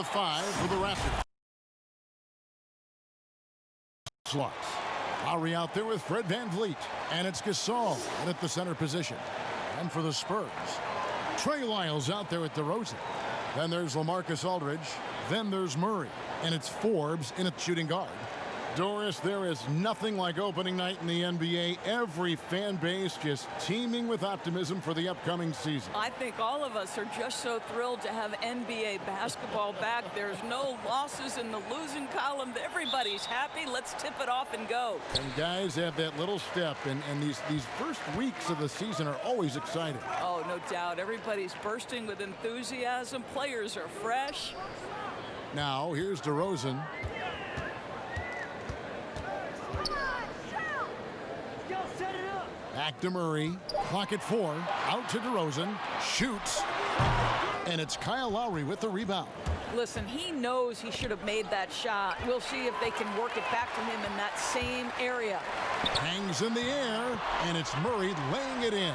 the 5 for the Raptors. Slots. Lowry out there with Fred VanVleet. And it's Gasol at the center position. And for the Spurs, Trey Lyles out there at DeRozan. Then there's LaMarcus Aldridge. Then there's Murray. And it's Forbes in at shooting guard. Doris, there is nothing like opening night in the NBA. Every fan base just teeming with optimism for the upcoming season. I think all of us are just so thrilled to have NBA basketball back. There's no losses in the losing column. Everybody's happy. Let's tip it off and go. And guys have that little step, and these first weeks of the season are always exciting. Oh, no doubt. Everybody's bursting with enthusiasm. Players are fresh. Now, here's DeRozan. Back to Murray. Clock at 4. Out to DeRozan. Shoots. And it's Kyle Lowry with the rebound. Listen, he knows he should have made that shot. We'll see if they can work it back to him in that same area. Hangs in the air, and it's Murray laying it in.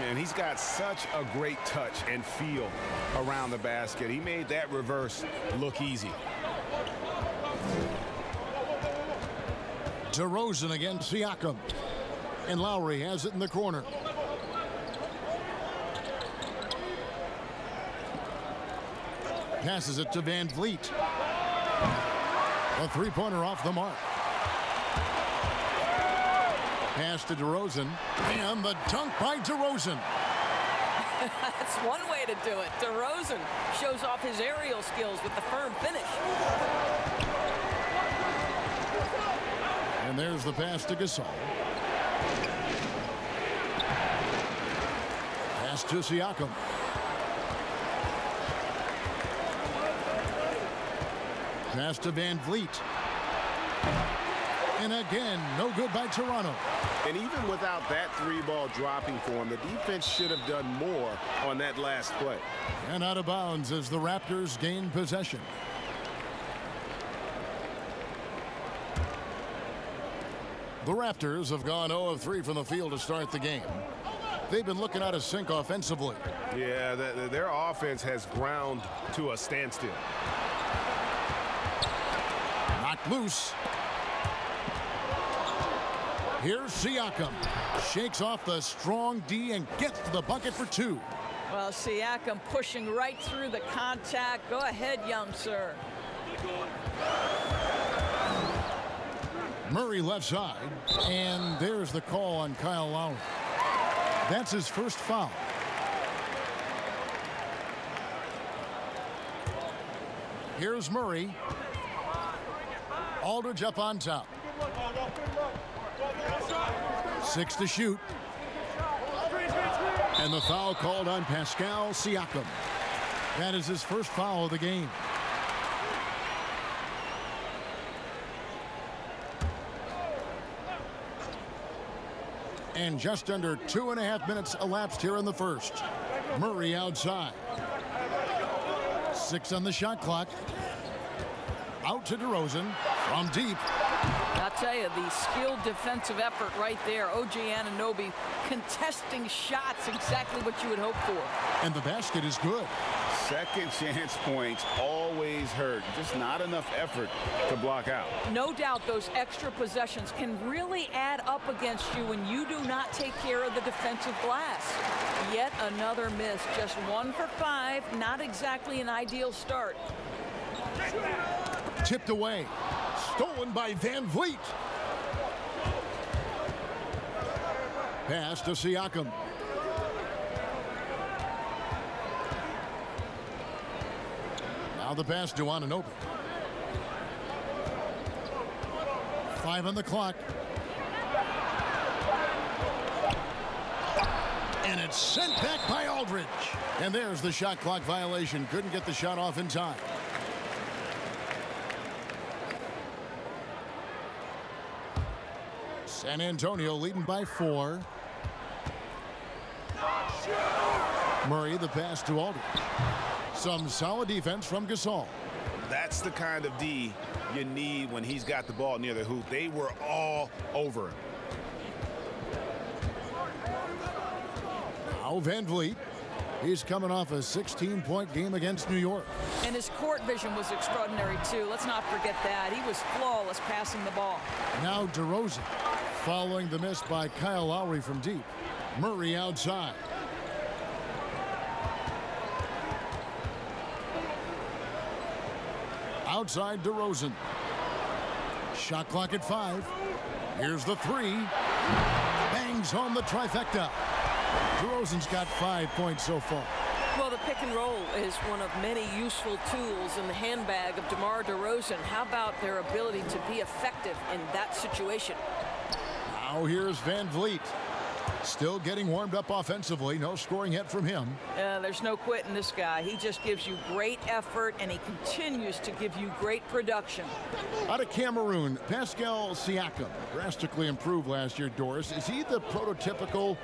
Man, he's got such a great touch and feel around the basket. He made that reverse look easy. DeRozan against Siakam. And Lowry has it in the corner. Passes it to VanVleet. A three-pointer off the mark. Pass to DeRozan. And the dunk by DeRozan. That's one way to do it. DeRozan shows off his aerial skills with the firm finish. And there's the pass to Gasol. Pass to Siakam. Pass to VanVleet. And again, no good by Toronto. And even without that three-ball dropping for him, the defense should have done more on that last play. And out of bounds as the Raptors gain possession. The Raptors have gone 0 of 3 from the field to start the game. They've been looking out of sync offensively. Yeah, their offense has ground to a standstill. Knocked loose. Here's Siakam. Shakes off the strong D and gets to the bucket for 2. Well, Siakam pushing right through the contact. Go ahead, young sir. Murray left side. And there's the call on Kyle Lowry. That's his first foul. Here's Murray. Aldridge up on top. 6 to shoot. And the foul called on Pascal Siakam. That is his first foul of the game. And just under 2.5 minutes elapsed here in the first. Murray outside. 6 on the shot clock. Out to DeRozan from deep. I'll tell you, the skilled defensive effort right there. OG Anunoby contesting shots, exactly what you would hope for. And the basket is good. Second chance points always hurt. Just not enough effort to block out. No doubt those extra possessions can really add up against you when you do not take care of the defensive glass. Yet another miss. Just 1 for 5. Not exactly an ideal start. Tipped away. Stolen by VanVleet. Pass to Siakam. Now the pass to Anunoby. 5 on the clock. And it's sent back by Aldridge. And there's the shot clock violation. Couldn't get the shot off in time. San Antonio leading by 4. Murray the pass to Aldridge. Some solid defense from Gasol. That's the kind of D you need when he's got the ball near the hoop. They were all over him. Now VanVleet. He's coming off a 16-point game against New York. And his court vision was extraordinary, too. Let's not forget that. He was flawless passing the ball. Now DeRozan, following the miss by Kyle Lowry from deep. Murray outside. Outside DeRozan. Shot clock at 5. Here's the 3. Bangs home the trifecta. DeRozan's got 5 points so far. Well, the pick and roll is one of many useful tools in the handbag of DeMar DeRozan. How about their ability to be effective in that situation? Now here's Van Vliet. Still getting warmed up offensively. No scoring yet from him. There's no quitting this guy. He just gives you great effort, and he continues to give you great production. Out of Cameroon, Pascal Siakam drastically improved last year, Doris. Is he the prototypical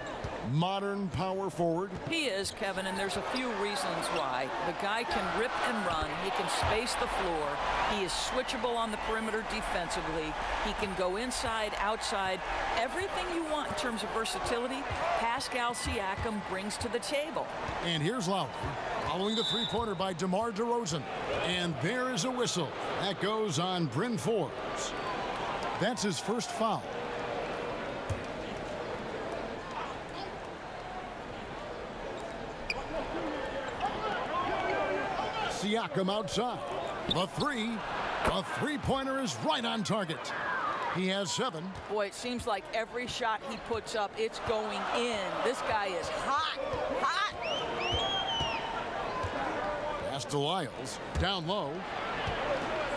modern power forward? He is, Kevin, and there's a few reasons why. The guy can rip and run. He can space the floor. He is switchable on the perimeter defensively. He can go inside, outside. Everything you want in terms of versatility, Pascal Siakam brings to the table. And here's Lowry, following the three-pointer by DeMar DeRozan. And there is a whistle. That goes on Bryn Forbes. That's his first foul. Siakam outside. The three-pointer is right on target. He has 7. Boy, it seems like every shot he puts up, it's going in. This guy is hot. Pass to Lyles. Down low.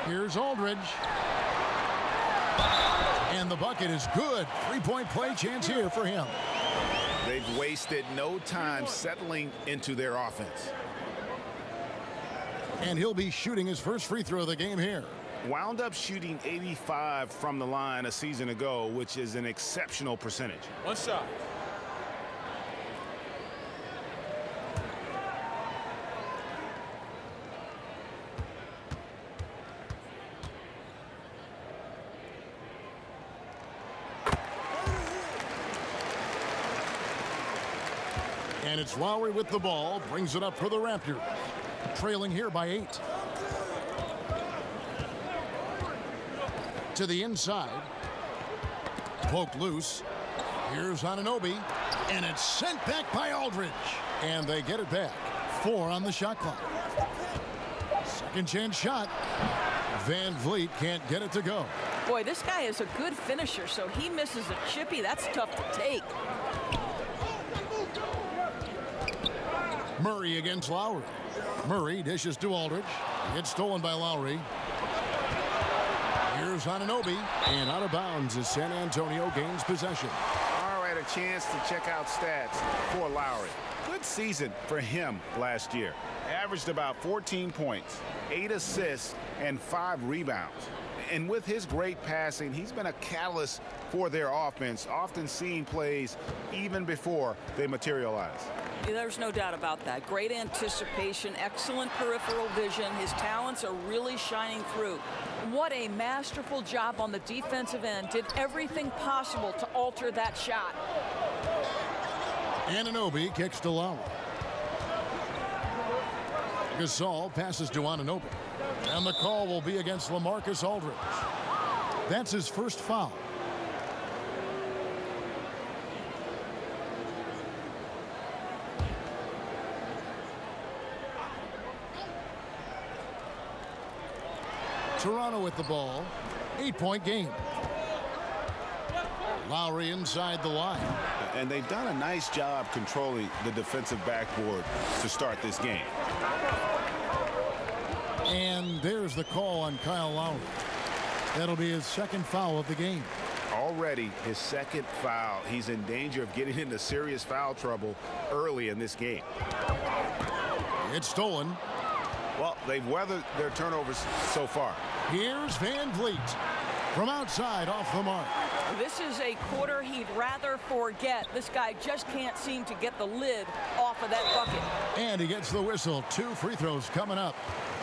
Here's Aldridge. And the bucket is good. 3-point play chance here for him. They've wasted no time settling into their offense. And he'll be shooting his first free throw of the game here. Wound up shooting 85 from the line a season ago, which is an exceptional percentage. One shot. And it's Lowry with the ball, brings it up for the Raptors. Trailing here by 8. To the inside. Poked loose. Here's Anunoby. And it's sent back by Aldridge. And they get it back. 4 on the shot clock. Second chance shot. Van Vliet can't get it to go. Boy, this guy is a good finisher, so he misses a chippy. That's tough to take. Murray against Lowry. Murray dishes to Aldridge. It's stolen by Lowry. Here's Anunoby. And out of bounds as San Antonio gains possession. All right, a chance to check out stats for Lowry. Good season for him last year. Averaged about 14 points, 8 assists, and 5 rebounds. And with his great passing, he's been a catalyst for their offense, often seeing plays even before they materialize. There's no doubt about that. Great anticipation, excellent peripheral vision. His talents are really shining through. What a masterful job on the defensive end. Did everything possible to alter that shot. Anunoby kicks to Lowry. Gasol passes to Anunoby. And the call will be against LaMarcus Aldridge. That's his first foul. Toronto with the ball. 8-point game. Lowry inside the line. And they've done a nice job controlling the defensive backboard to start this game. And there's the call on Kyle Lowry. That'll be his second foul of the game. Already his second foul. He's in danger of getting into serious foul trouble early in this game. It's stolen. Well, they've weathered their turnovers so far. Here's Van Vliet from outside off the mark. This is a quarter he'd rather forget. This guy just can't seem to get the lid off of that bucket. And he gets the whistle. 2 free throws coming up.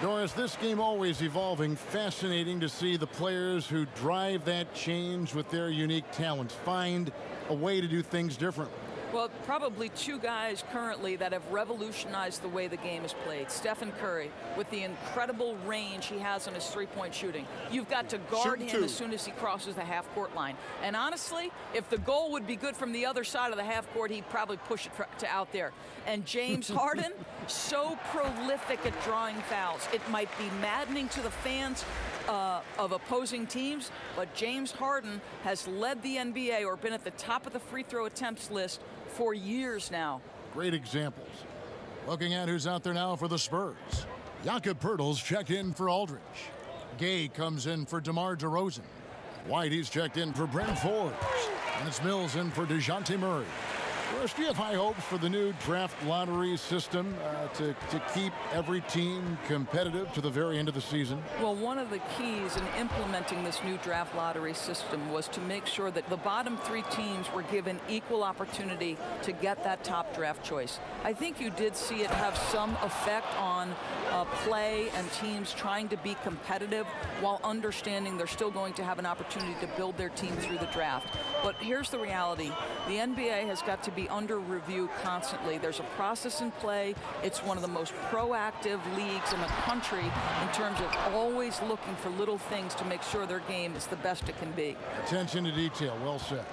Doris, this game always evolving. Fascinating to see the players who drive that change with their unique talents find a way to do things different. Well, probably two guys currently that have revolutionized the way the game is played. Stephen Curry, with the incredible range he has on his three-point shooting. You've got to guard him as soon as he crosses the half-court line. And honestly, if the goal would be good from the other side of the half-court, he'd probably push it to out there. And James Harden, so prolific at drawing fouls. It might be maddening to the fans of opposing teams, but James Harden has led the NBA or been at the top of the free throw attempts list for years now. Great examples. Looking at who's out there now for the Spurs. Jakob Poeltl's checked in for Aldridge. Gay comes in for DeMar DeRozan. White, he's checked in for Brent Forbes. And it's Mills in for DeJounte Murray. Rush, do you have high hopes for the new draft lottery system to keep every team competitive to the very end of the season? Well, one of the keys in implementing this new draft lottery system was to make sure that the bottom three teams were given equal opportunity to get that top draft choice. I think you did see it have some effect on play and teams trying to be competitive while understanding they're still going to have an opportunity to build their team through the draft. But here's the reality. The NBA has got to be under review constantly. There's a process in play. It's one of the most proactive leagues in the country in terms of always looking for little things to make sure their game is the best it can be. Attention to detail. Well said.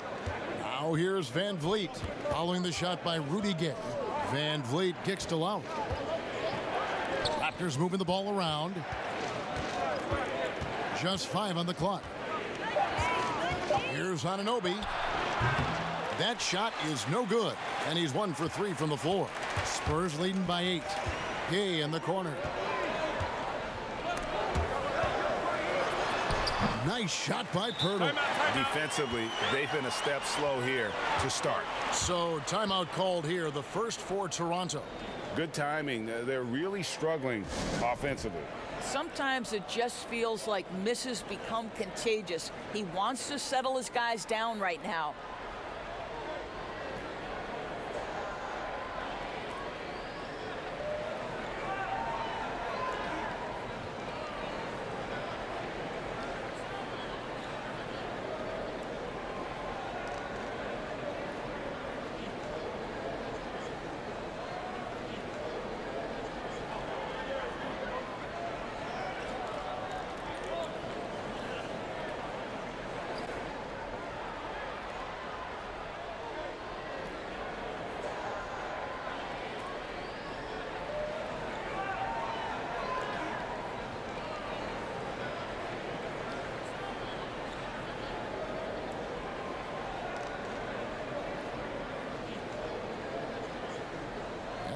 Now here's Van Vliet following the shot by Rudy Gay. Van Vliet kicks to Lowry. Raptors moving the ball around. Just 5 on the clock. Here's Anunoby. That shot is no good, and he's 1 for 3 from the floor. Spurs leading by 8. Gay in the corner. Nice shot by Poeltl. Defensively, they've been a step slow here to start. So timeout called here, the first for Toronto. Good timing. They're really struggling offensively. Sometimes it just feels like misses become contagious. He wants to settle his guys down right now.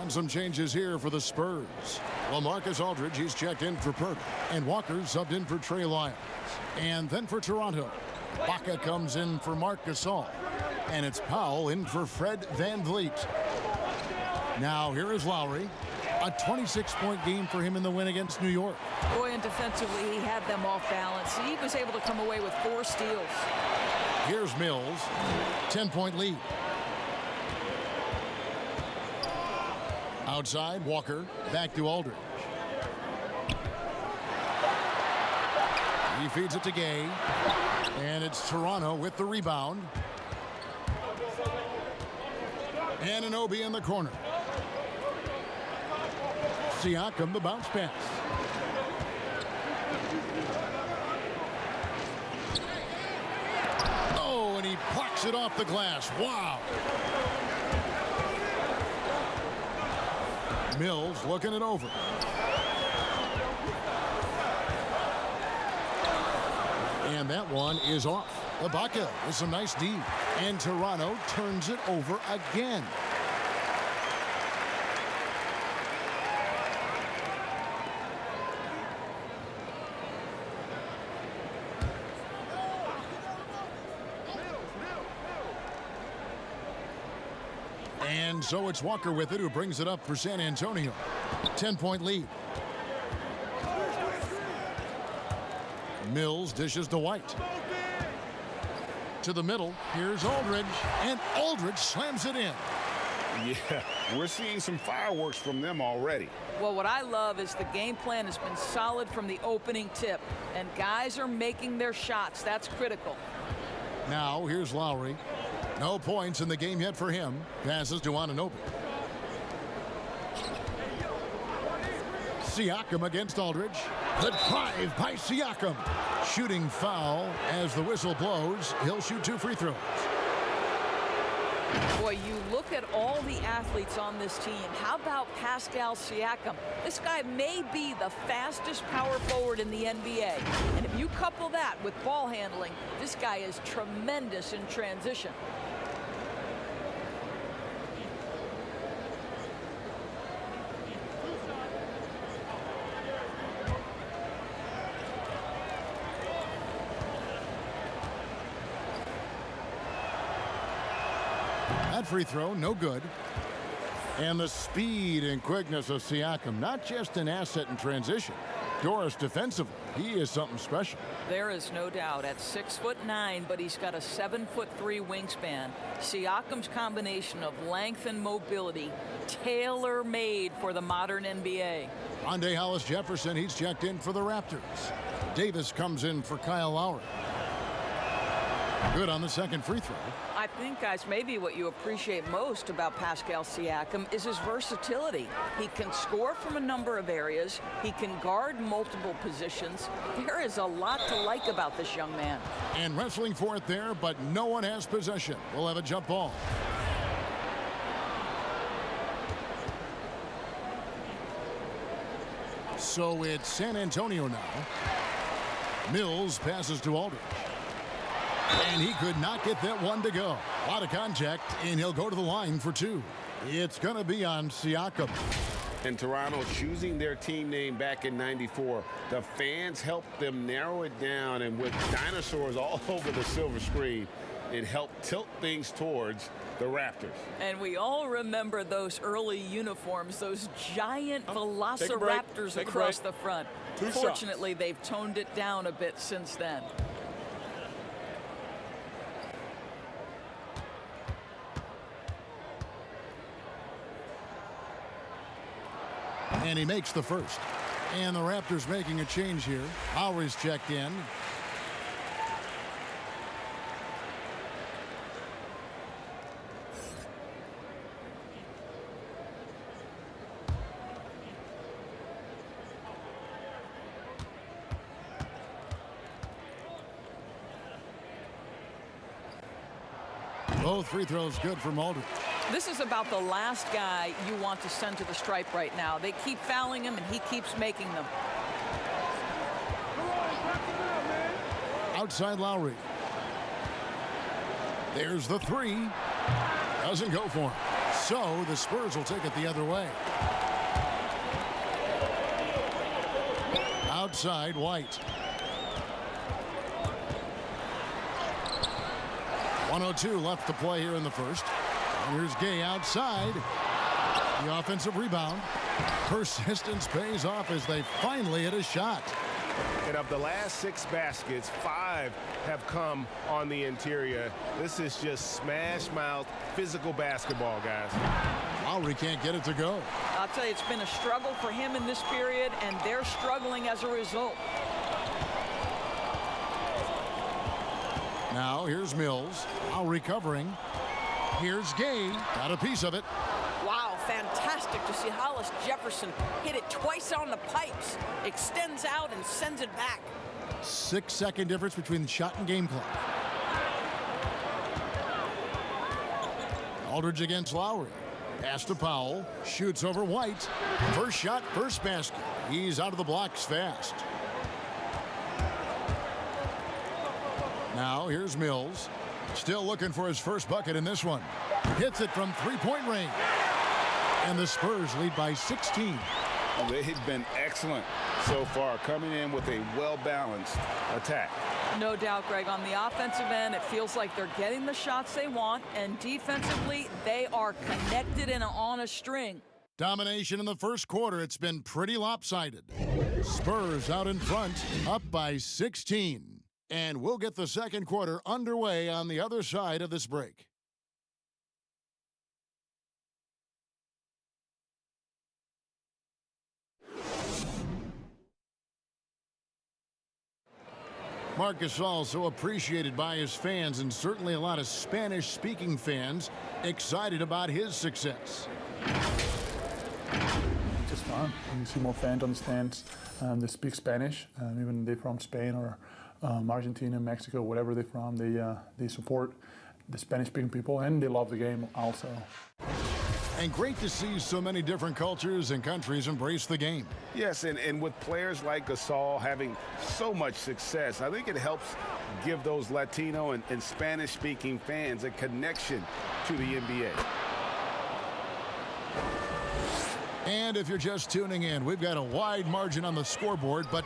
Some changes here for the Spurs. LaMarcus Aldridge, he's checked in for Poeltl. And Walker subbed in for Trey Lyles. And then for Toronto, Baca comes in for Marc Gasol. And it's Powell in for Fred Van Vliet. Now here is Lowry. A 26-point game for him in the win against New York. Boy, and defensively, he had them off balance. He was able to come away with 4 steals. Here's Mills. 10-point lead. Outside, Walker, back to Aldridge. He feeds it to Gay. And it's Toronto with the rebound. Anunoby in the corner. Siakam, the bounce pass. Oh, and he plucks it off the glass. Wow. Mills looking it over. And that one is off. Ibaka with some nice D. And Toronto turns it over again. And so it's Walker with it, who brings it up for San Antonio. 10-point lead. Mills dishes to White. To the middle, here's Aldridge, and Aldridge slams it in. Yeah, we're seeing some fireworks from them already. Well, what I love is the game plan has been solid from the opening tip, and guys are making their shots. That's critical. Now, here's Lowry. No points in the game yet for him. Passes to Anunoby. Siakam against Aldridge. The drive by Siakam. Shooting foul as the whistle blows. He'll shoot 2 free throws. Boy, you look at all the athletes on this team. How about Pascal Siakam? This guy may be the fastest power forward in the NBA. And if you couple that with ball handling, this guy is tremendous in transition. That free throw, no good. And the speed and quickness of Siakam, not just an asset in transition. Doris defensively, he is something special. There is no doubt at 6'9", but he's got a 7'3" wingspan. Siakam's combination of length and mobility, tailor-made for the modern NBA. Rondae Hollis-Jefferson, he's checked in for the Raptors. Davis comes in for Kyle Lowry. Good on the second free throw. I think, guys, maybe what you appreciate most about Pascal Siakam is his versatility. He can score from a number of areas. He can guard multiple positions. There is a lot to like about this young man. And wrestling for it there, but no one has possession. We'll have a jump ball. So it's San Antonio now. Mills passes to Aldridge. And he could not get that one to go. A lot of contact, and he'll go to the line for 2. It's going to be on Siakam. And Toronto choosing their team name back in '94. The fans helped them narrow it down, and with dinosaurs all over the silver screen, it helped tilt things towards the Raptors. And we all remember those early uniforms, those giant velociraptors across the front. Fortunately, they've toned it down a bit since then. And he makes the first. And the Raptors making a change here. Lowry's checked in. Both free throws good from Aldridge. This is about the last guy you want to send to the stripe right now. They keep fouling him, and he keeps making them. Outside Lowry. There's the 3. Doesn't go for him. So the Spurs will take it the other way. Outside White. 1:02 left to play here in the first. And here's Gay outside. The offensive rebound. Persistence pays off as they finally hit a shot. And of the last 6 baskets, 5 have come on the interior. This is just smash mouth physical basketball, guys. Lowry can't get it to go. I'll tell you, it's been a struggle for him in this period, and they're struggling as a result. Now here's Mills. Lowry covering. Here's Gay. Got a piece of it. Wow, fantastic to see Hollis-Jefferson hit it twice on the pipes. Extends out and sends it back. 6-second difference between the shot and game clock. Aldridge against Lowry. Pass to Powell. Shoots over White. First shot, first basket. He's out of the blocks fast. Now here's Mills. Still looking for his first bucket in this one. Hits it from three-point range. And the Spurs lead by 16. They've been excellent so far, coming in with a well-balanced attack. No doubt, Greg. On the offensive end, it feels like they're getting the shots they want, and defensively, they are connected and on a string. Domination in the first quarter. It's been pretty lopsided. Spurs out in front, up by 16. And we'll get the second quarter underway on the other side of this break. Marc Gasol, so appreciated by his fans, and certainly a lot of Spanish-speaking fans excited about his success. Just fun. You see more fans on the stands that speak Spanish, even they're from Spain or Argentina, Mexico, whatever they're from. They support the Spanish-speaking people, and they love the game also. And great to see so many different cultures and countries embrace the game. Yes, and with players like Gasol having so much success, I think it helps give those Latino and Spanish-speaking fans a connection to the NBA. And if you're just tuning in, we've got a wide margin on the scoreboard, but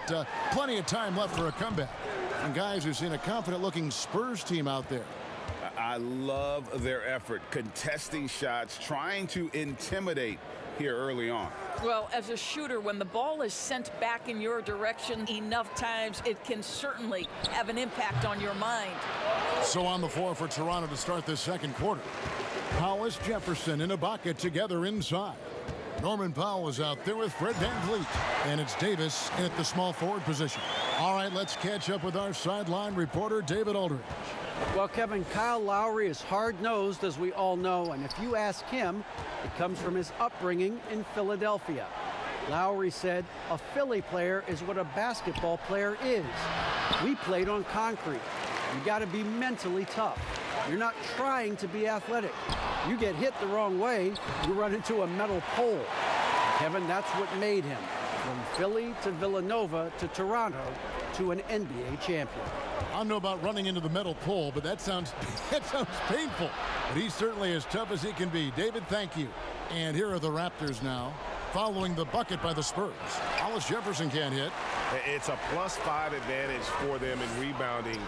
plenty of time left for a comeback. And guys, we've seen a confident-looking Spurs team out there. I love their effort, contesting shots, trying to intimidate here early on. Well, as a shooter, when the ball is sent back in your direction enough times, it can certainly have an impact on your mind. So on the floor for Toronto to start this second quarter. Hollis, Jefferson, and Ibaka together inside. Norman Powell is out there with Fred VanVleet. And it's Davis in at the small forward position. All right, let's catch up with our sideline reporter, David Aldridge. Well, Kevin, Kyle Lowry is hard-nosed, as we all know, and if you ask him, it comes from his upbringing in Philadelphia. Lowry said, "A Philly player is what a basketball player is. We played on concrete. You got to be mentally tough. You're not trying to be athletic. You get hit the wrong way, you run into a metal pole." Kevin, that's what made him, from Philly to Villanova to Toronto to an NBA champion. I don't know about running into the metal pole, but that sounds painful. But he's certainly as tough as he can be. David, thank you. And here are the Raptors now, following the bucket by the Spurs. Hollis Jefferson can't hit. It's a +5 advantage for them in rebounding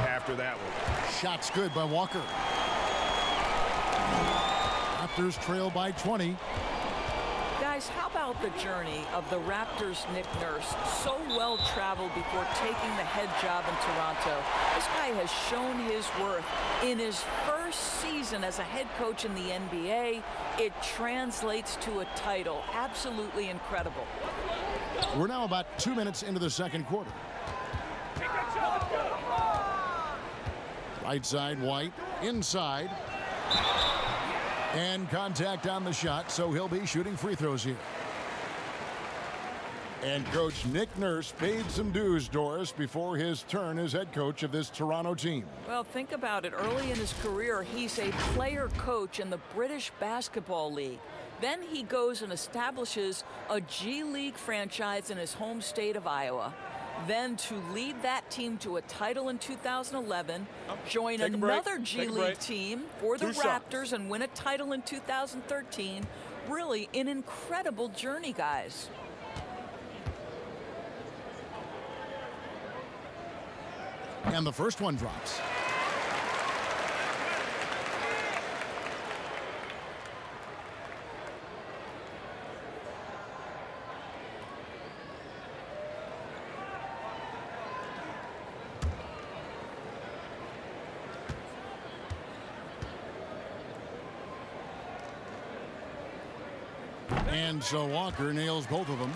after that one. Shot's good by Walker. Raptors trail by 20. Guys, how about the journey of the Raptors' Nick Nurse? So well traveled before taking the head job in Toronto. This guy has shown his worth. In his first season as a head coach in the NBA, it translates to a title. Absolutely incredible. We're now about 2 minutes into the second quarter. Right side, White. Inside. And contact on the shot, so he'll be shooting free throws here. And Coach Nick Nurse paid some dues, Doris, before his turn as head coach of this Toronto team. Well, think about it. Early in his career, he's a player coach in the British Basketball League. Then he goes and establishes a G League franchise in his home state of Iowa. Then to lead that team to a title in 2011, join another G League team for the Raptors and win a title in 2013. Really an incredible journey, guys. And the first one drops. And so Walker nails both of them.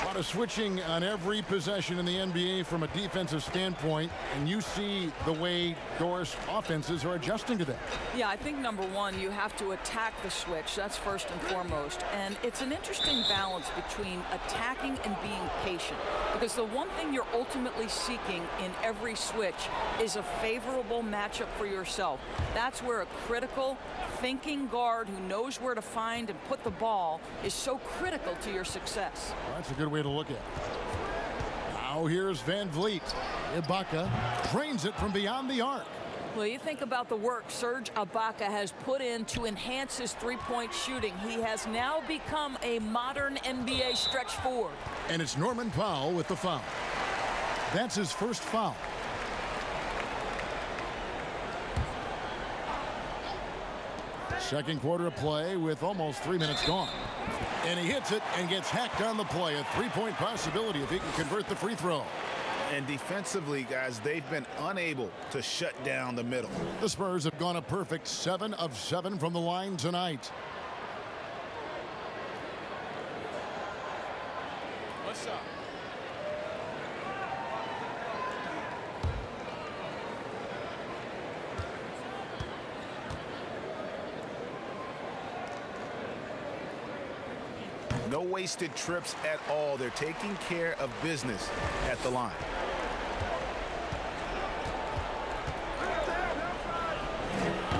A lot of switching on every possession in the NBA from a defensive standpoint, and you see the way Doris offenses are adjusting to that. Yeah, I think number one, you have to attack the switch. That's first and foremost. And it's an interesting balance between attacking and being patient. Because the one thing you're ultimately seeking in every switch is a favorable matchup for yourself. That's where a critical thinking guard who knows where to find and put the ball is so critical to your success. Well, that's a good way to look at it. Now here's VanVleet. Ibaka drains it from beyond the arc. Well, you think about the work Serge Ibaka has put in to enhance his three-point shooting. He has now become a modern NBA stretch forward. And it's Norman Powell with the foul. That's his first foul. Second quarter of play with almost 3 minutes gone. And he hits it and gets hacked on the play. A three-point possibility if he can convert the free throw. And defensively, guys, they've been unable to shut down the middle. The Spurs have gone a perfect 7 of 7 from the line tonight. No wasted trips at all. They're taking care of business at the line.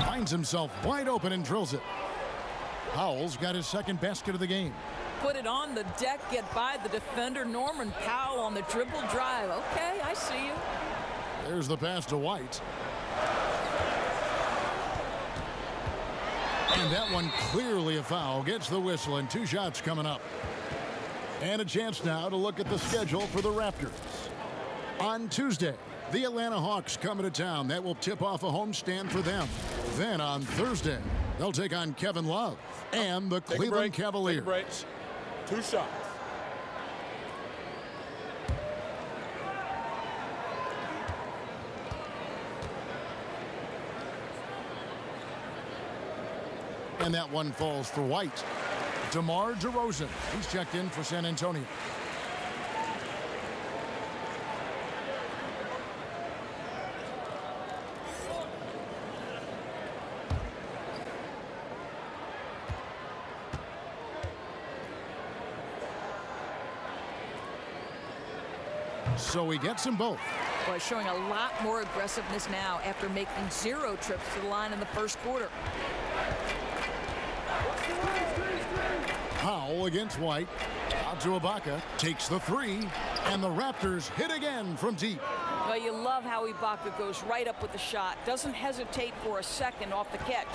Finds himself wide open and drills it. Powell's got his second basket of the game. Put it on the deck, get by the defender. Norman Powell on the dribble drive. Okay, I see you. There's the pass to White. And that one clearly a foul. Gets the whistle, and 2 shots coming up. And a chance now to look at the schedule for the Raptors. On Tuesday, the Atlanta Hawks coming to town. That will tip off a homestand for them. Then on Thursday, they'll take on Kevin Love and the Cleveland Cavaliers. 2 shots. And that one falls for White. DeMar DeRozan. He's checked in for San Antonio. So he gets them both. Boy, showing a lot more aggressiveness now after making 0 trips to the line in the first quarter. Powell against White. Out to Ibaka. Takes the 3. And the Raptors hit again from deep. Well, you love how Ibaka goes right up with the shot. Doesn't hesitate for a second off the catch.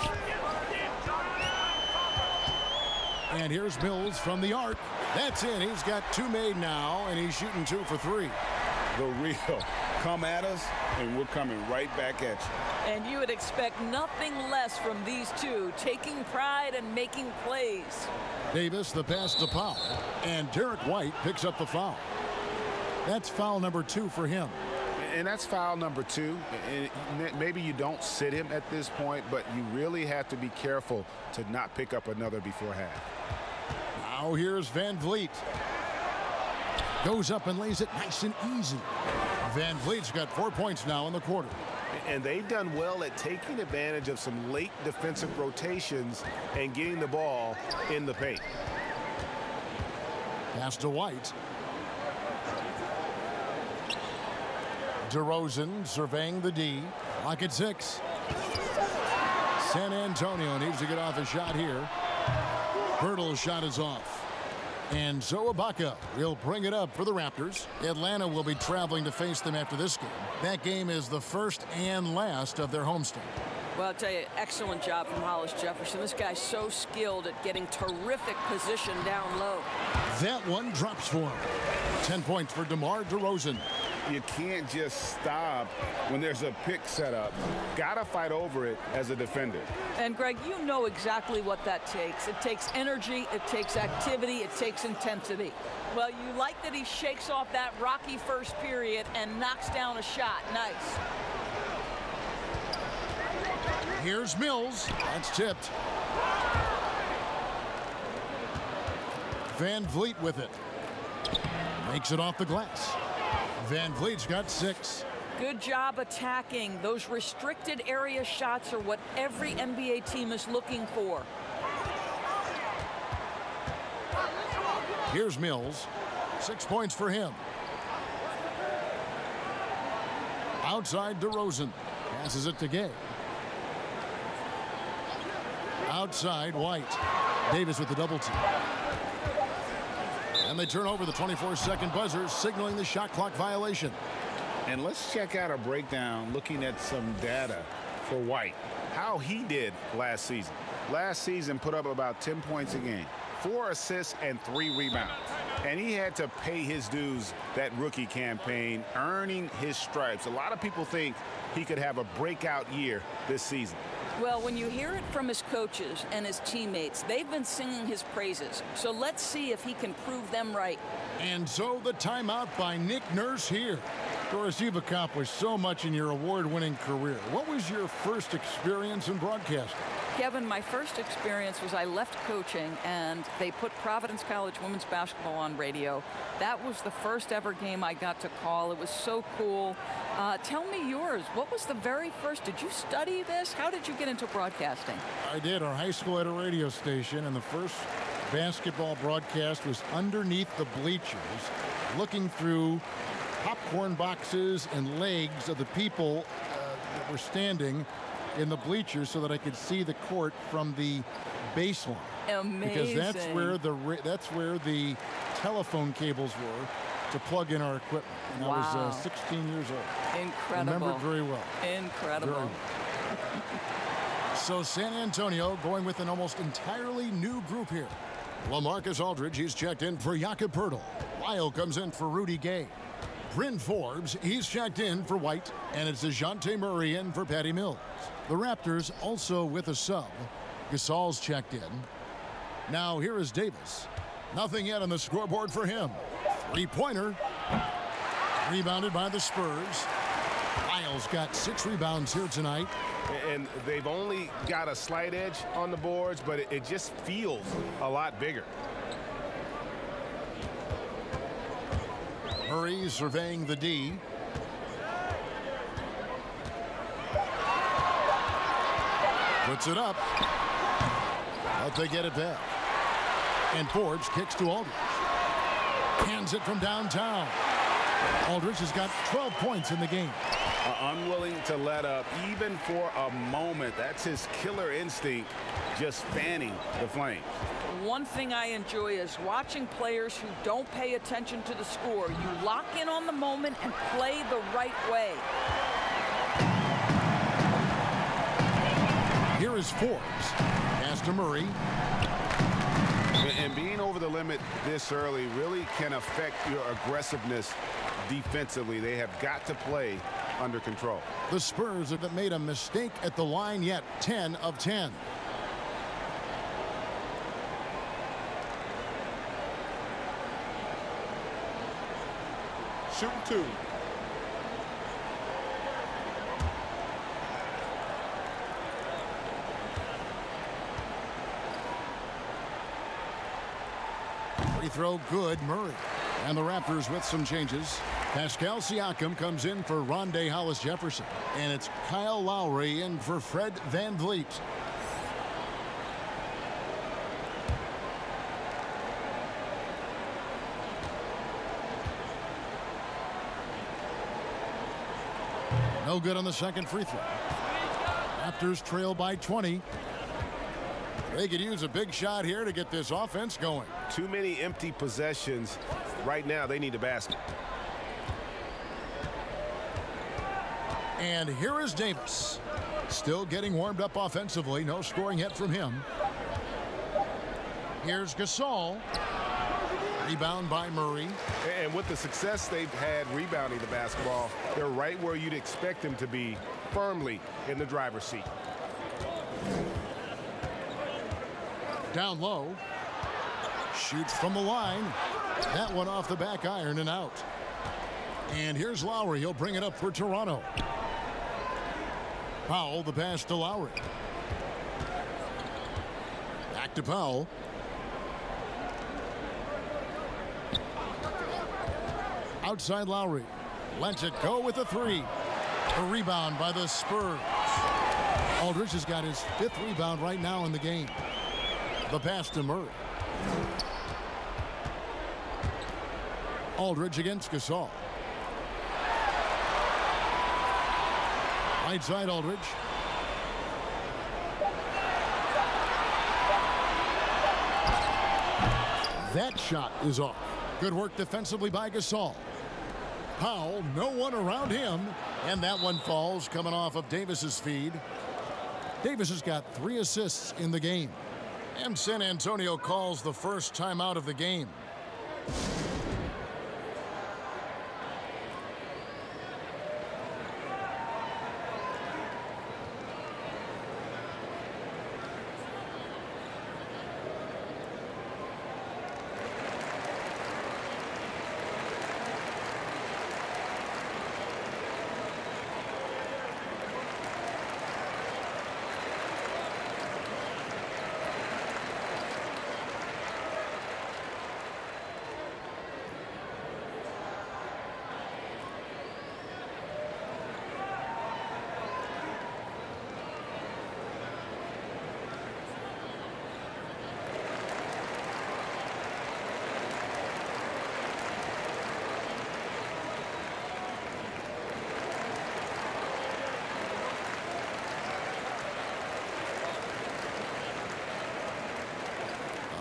And here's Mills from the arc. That's it. He's got 2 made now, and he's shooting 2 for 3. The real. Come at us, and we're coming right back at you. And you would expect nothing less from these two, taking pride and making plays. Davis, the pass to Powell. And Derek White picks up the foul. That's foul number 2 for him. And that's foul number 2. And maybe you don't sit him at this point, but you really have to be careful to not pick up another before half. Now here's Van Vliet. Goes up and lays it nice and easy. Van Vliet's got 4 points now in the quarter. And they've done well at taking advantage of some late defensive rotations and getting the ball in the paint. Pass to White. DeRozan surveying the D. Lock at 6. San Antonio needs to get off a shot here. Hurdle's shot is off. And so Ibaka will bring it up for the Raptors. Atlanta will be traveling to face them after this game. That game is the first and last of their homestand. Well, I'll tell you, excellent job from Hollis Jefferson. This guy's so skilled at getting terrific position down low. That one drops for him. 10 points for DeMar DeRozan. You can't just stop when there's a pick set up. Gotta fight over it as a defender. And Greg, you know exactly what that takes. It takes energy, it takes activity, it takes intensity. Well, you like that he shakes off that rocky first period and knocks down a shot. Nice. Here's Mills. That's tipped. Van Vliet with it. Makes it off the glass. Van Vliet's got 6. Good job attacking. Those restricted area shots are what every NBA team is looking for. Here's Mills. 6 points for him. Outside DeRozan. Passes it to Gay. Outside White. Davis with the double team. And they turn over the 24-second buzzer, signaling the shot clock violation. And let's check out a breakdown looking at some data for White. How he did last season. Last season put up about 10 points a game, 4 assists and 3 rebounds. And he had to pay his dues that rookie campaign, earning his stripes. A lot of people think he could have a breakout year this season. Well, when you hear it from his coaches and his teammates, they've been singing his praises. So let's see if he can prove them right. And so the timeout by Nick Nurse here. Doris, you've accomplished so much in your award-winning career. What was your first experience in broadcasting? Kevin, my first experience was I left coaching and they put Providence College women's basketball on radio. That was the first ever game I got to call. It was so cool. Tell me yours. What was the very first? Did you study this? How did you get into broadcasting? I did. Our high school had a radio station, and the first basketball broadcast was underneath the bleachers, looking through popcorn boxes and legs of the people that were standing in the bleachers so that I could see the court from the baseline. Amazing. Because that's where the telephone cables were to plug in our equipment. And Wow. I was 16 years old. Incredible. Remember it very well. Incredible. Very well. So San Antonio going with an almost entirely new group here. LaMarcus Aldridge, he's checked in for Jakob Poeltl. Lyle comes in for Rudy Gay. Bryn Forbes, he's checked in for White. And it's DeJounte Murray in for Patty Mills. The Raptors also with a sub. Gasol's checked in. Now here is Davis. Nothing yet on the scoreboard for him. Three-pointer. Rebounded by the Spurs. Lyle's got 6 rebounds here tonight. And they've only got a slight edge on the boards, but it just feels a lot bigger. Murray surveying the D. Puts it up. But they get it back. And Forbes kicks to Aldridge. Hands it from downtown. Aldridge has got 12 points in the game. Unwilling to let up even for a moment. That's his killer instinct, just fanning the flames. One thing I enjoy is watching players who don't pay attention to the score. You lock in on the moment and play the right way. Here is Forbes. Pass to Murray. And being over the limit this early really can affect your aggressiveness defensively. They have got to play under control. The Spurs haven't made a mistake at the line yet. 10 of 10. Shooting 2. Free throw good, Murray. And the Raptors with some changes. Pascal Siakam comes in for Rondé Hollis-Jefferson. And it's Kyle Lowry in for Fred VanVleet. No good on the second free throw. Raptors trail by 20. They could use a big shot here to get this offense going. Too many empty possessions. Right now, they need a basket. And here is Davis. Still getting warmed up offensively. No scoring yet from him. Here's Gasol. Rebound by Murray. And with the success they've had rebounding the basketball, they're right where you'd expect them to be, firmly in the driver's seat. Down low. Shoots from the line. That one off the back iron and out. And here's Lowry. He'll bring it up for Toronto. Powell, the pass to Lowry. Back to Powell. Outside Lowry. Lets it go with a 3. A rebound by the Spurs. Aldridge has got his 5th rebound right now in the game. The pass to Murray. Aldridge against Gasol. Right side Aldridge. That shot is off. Good work defensively by Gasol. Powell, no one around him. And that one falls coming off of Davis's feed. Davis has got 3 assists in the game. And San Antonio calls the first timeout of the game.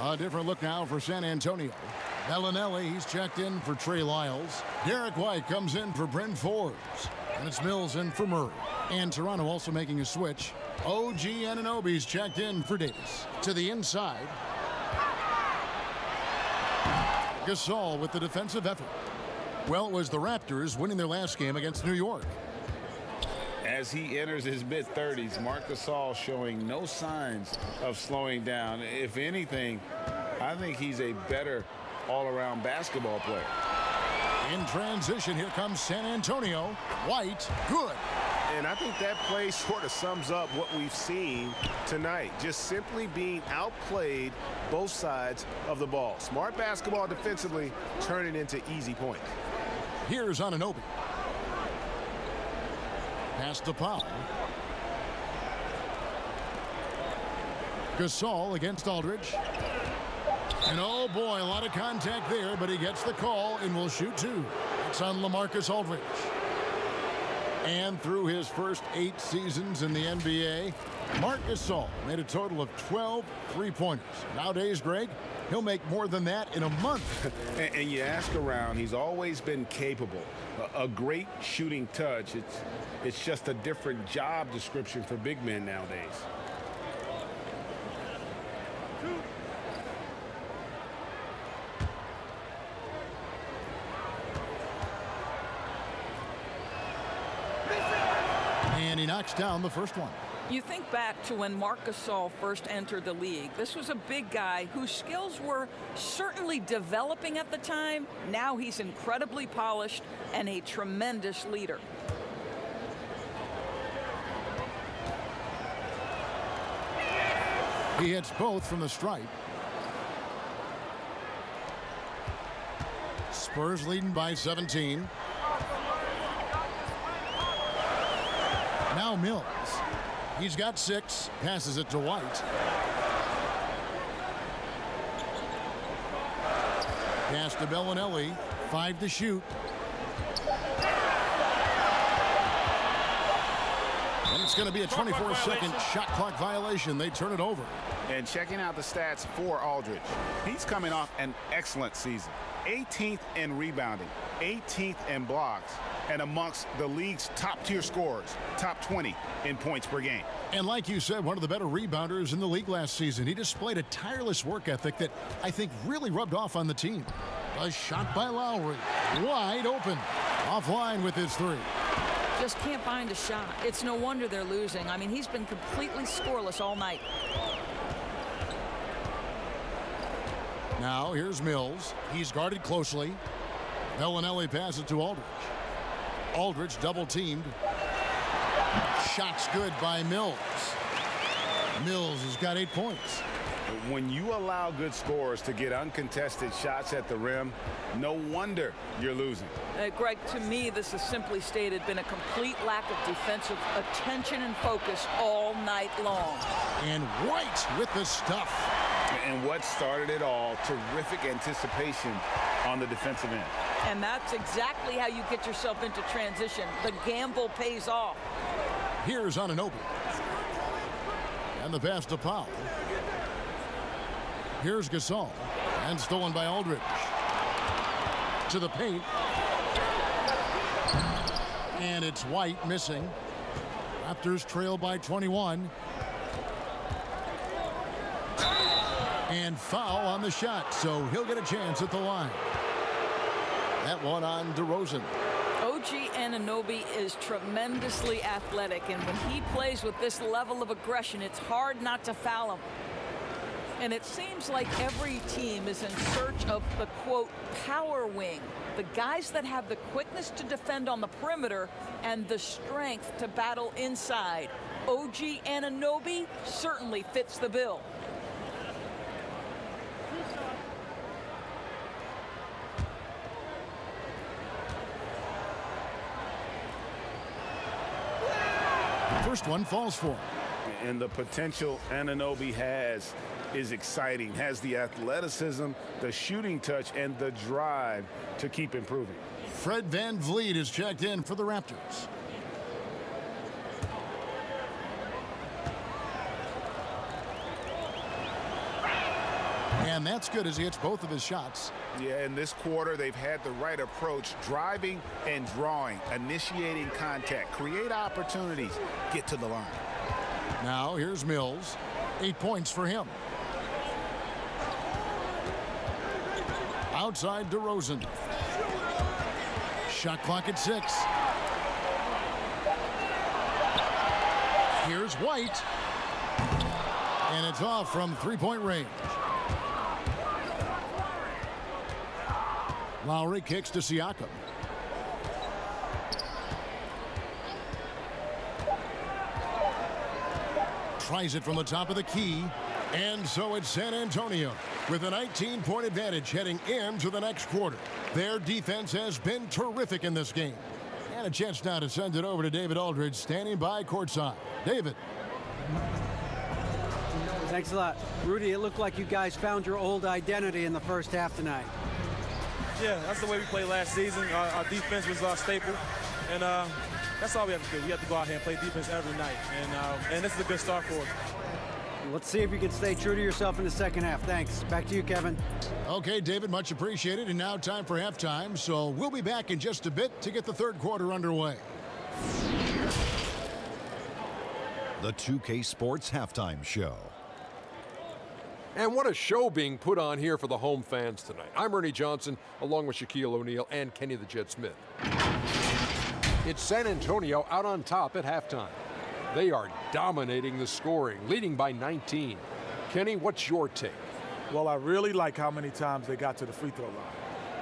A different look now for San Antonio. Bellinelli, he's checked in for Trey Lyles. Derek White comes in for Bryn Forbes. And it's Mills in for Murray. And Toronto also making a switch. OG Anunoby's checked in for Davis. To the inside. Gasol with the defensive effort. Well, it was the Raptors winning their last game against New York. As he enters his mid-30s, Marc Gasol showing no signs of slowing down. If anything, I think he's a better all-around basketball player. In transition, here comes San Antonio. White, good. And I think that play sort of sums up what we've seen tonight. Just simply being outplayed both sides of the ball. Smart basketball defensively, turning into easy points. Here's Anunoby. Pass to Powell. Gasol against Aldridge. And oh boy, a lot of contact there, but he gets the call and will shoot two. It's on LaMarcus Aldridge. And through his first 8 seasons in the NBA, Marc Gasol made a total of 12 three-pointers. Nowadays, Greg, he'll make more than that in a month. And you ask around, he's always been capable. A great shooting touch. It's just a different job description for big men nowadays. And he knocks down the first one. You think back to when Marc Gasol first entered the league. This was a big guy whose skills were certainly developing at the time. Now he's incredibly polished and a tremendous leader. He hits both from the stripe. Spurs leading by 17. Now Mills. He's got 6. Passes it to White. Pass to Bellinelli. 5 to shoot. And it's going to be a 24-second shot clock violation. They turn it over. And checking out the stats for Aldridge. He's coming off an excellent season. 18th in rebounding, 18th in blocks, and amongst the league's top-tier scorers, top 20 in points per game. And like you said, one of the better rebounders in the league last season. He displayed a tireless work ethic that I think really rubbed off on the team. A shot by Lowry. Wide open. Offline with his 3. Just can't find a shot. It's no wonder they're losing. I mean, he's been completely scoreless all night. Now here's Mills. He's guarded closely. Bellinelli passes to Aldridge. Aldridge double teamed. Shot's good by Mills. Mills has got 8 points. When you allow good scorers to get uncontested shots at the rim, no wonder you're losing. Greg, to me, this has simply stated been a complete lack of defensive attention and focus all night long. And White with the stuff. And what started it all, terrific anticipation on the defensive end. And that's exactly how you get yourself into transition. The gamble pays off. Here's Anunoby. And the pass to Powell. Here's Gasol. And stolen by Aldridge. To the paint. And it's White missing. Raptors trail by 21. And foul on the shot, so he'll get a chance at the line. That one on DeRozan. OG Anunoby is tremendously athletic, and when he plays with this level of aggression, it's hard not to foul him. And it seems like every team is in search of the, quote, power wing. The guys that have the quickness to defend on the perimeter and the strength to battle inside. OG Anunoby certainly fits the bill. First one falls for him. And the potential Anunoby has is exciting. Has the athleticism, the shooting touch, and the drive to keep improving. Fred VanVleet is checked in for the Raptors. And that's good as he hits both of his shots. Yeah, in this quarter, they've had the right approach, driving and drawing, initiating contact, create opportunities, get to the line. Now here's Mills. 8 points for him. Outside DeRozan. Shot clock at 6. Here's White. And it's off from three-point range. Lowry kicks to Siakam. Tries it from the top of the key. And so it's San Antonio with a 19-point advantage heading into the next quarter. Their defense has been terrific in this game. And a chance now to send it over to David Aldridge, standing by courtside. David. Thanks a lot. Rudy, it looked like you guys found your old identity in the first half tonight. Yeah, that's the way we played last season. Our defense was our staple. And that's all we have to do. We have to go out here and play defense every night. And this is a good start for us. Let's see if you can stay true to yourself in the second half. Thanks. Back to you, Kevin. Okay, David, much appreciated. And now time for halftime. So we'll be back in just a bit to get the third quarter underway. The 2K Sports Halftime Show. And what a show being put on here for the home fans tonight. I'm Ernie Johnson, along with Shaquille O'Neal and Kenny the Jet Smith. It's San Antonio out on top at halftime. They are dominating the scoring, leading by 19. Kenny, what's your take? Well, I really like how many times they got to the free throw line.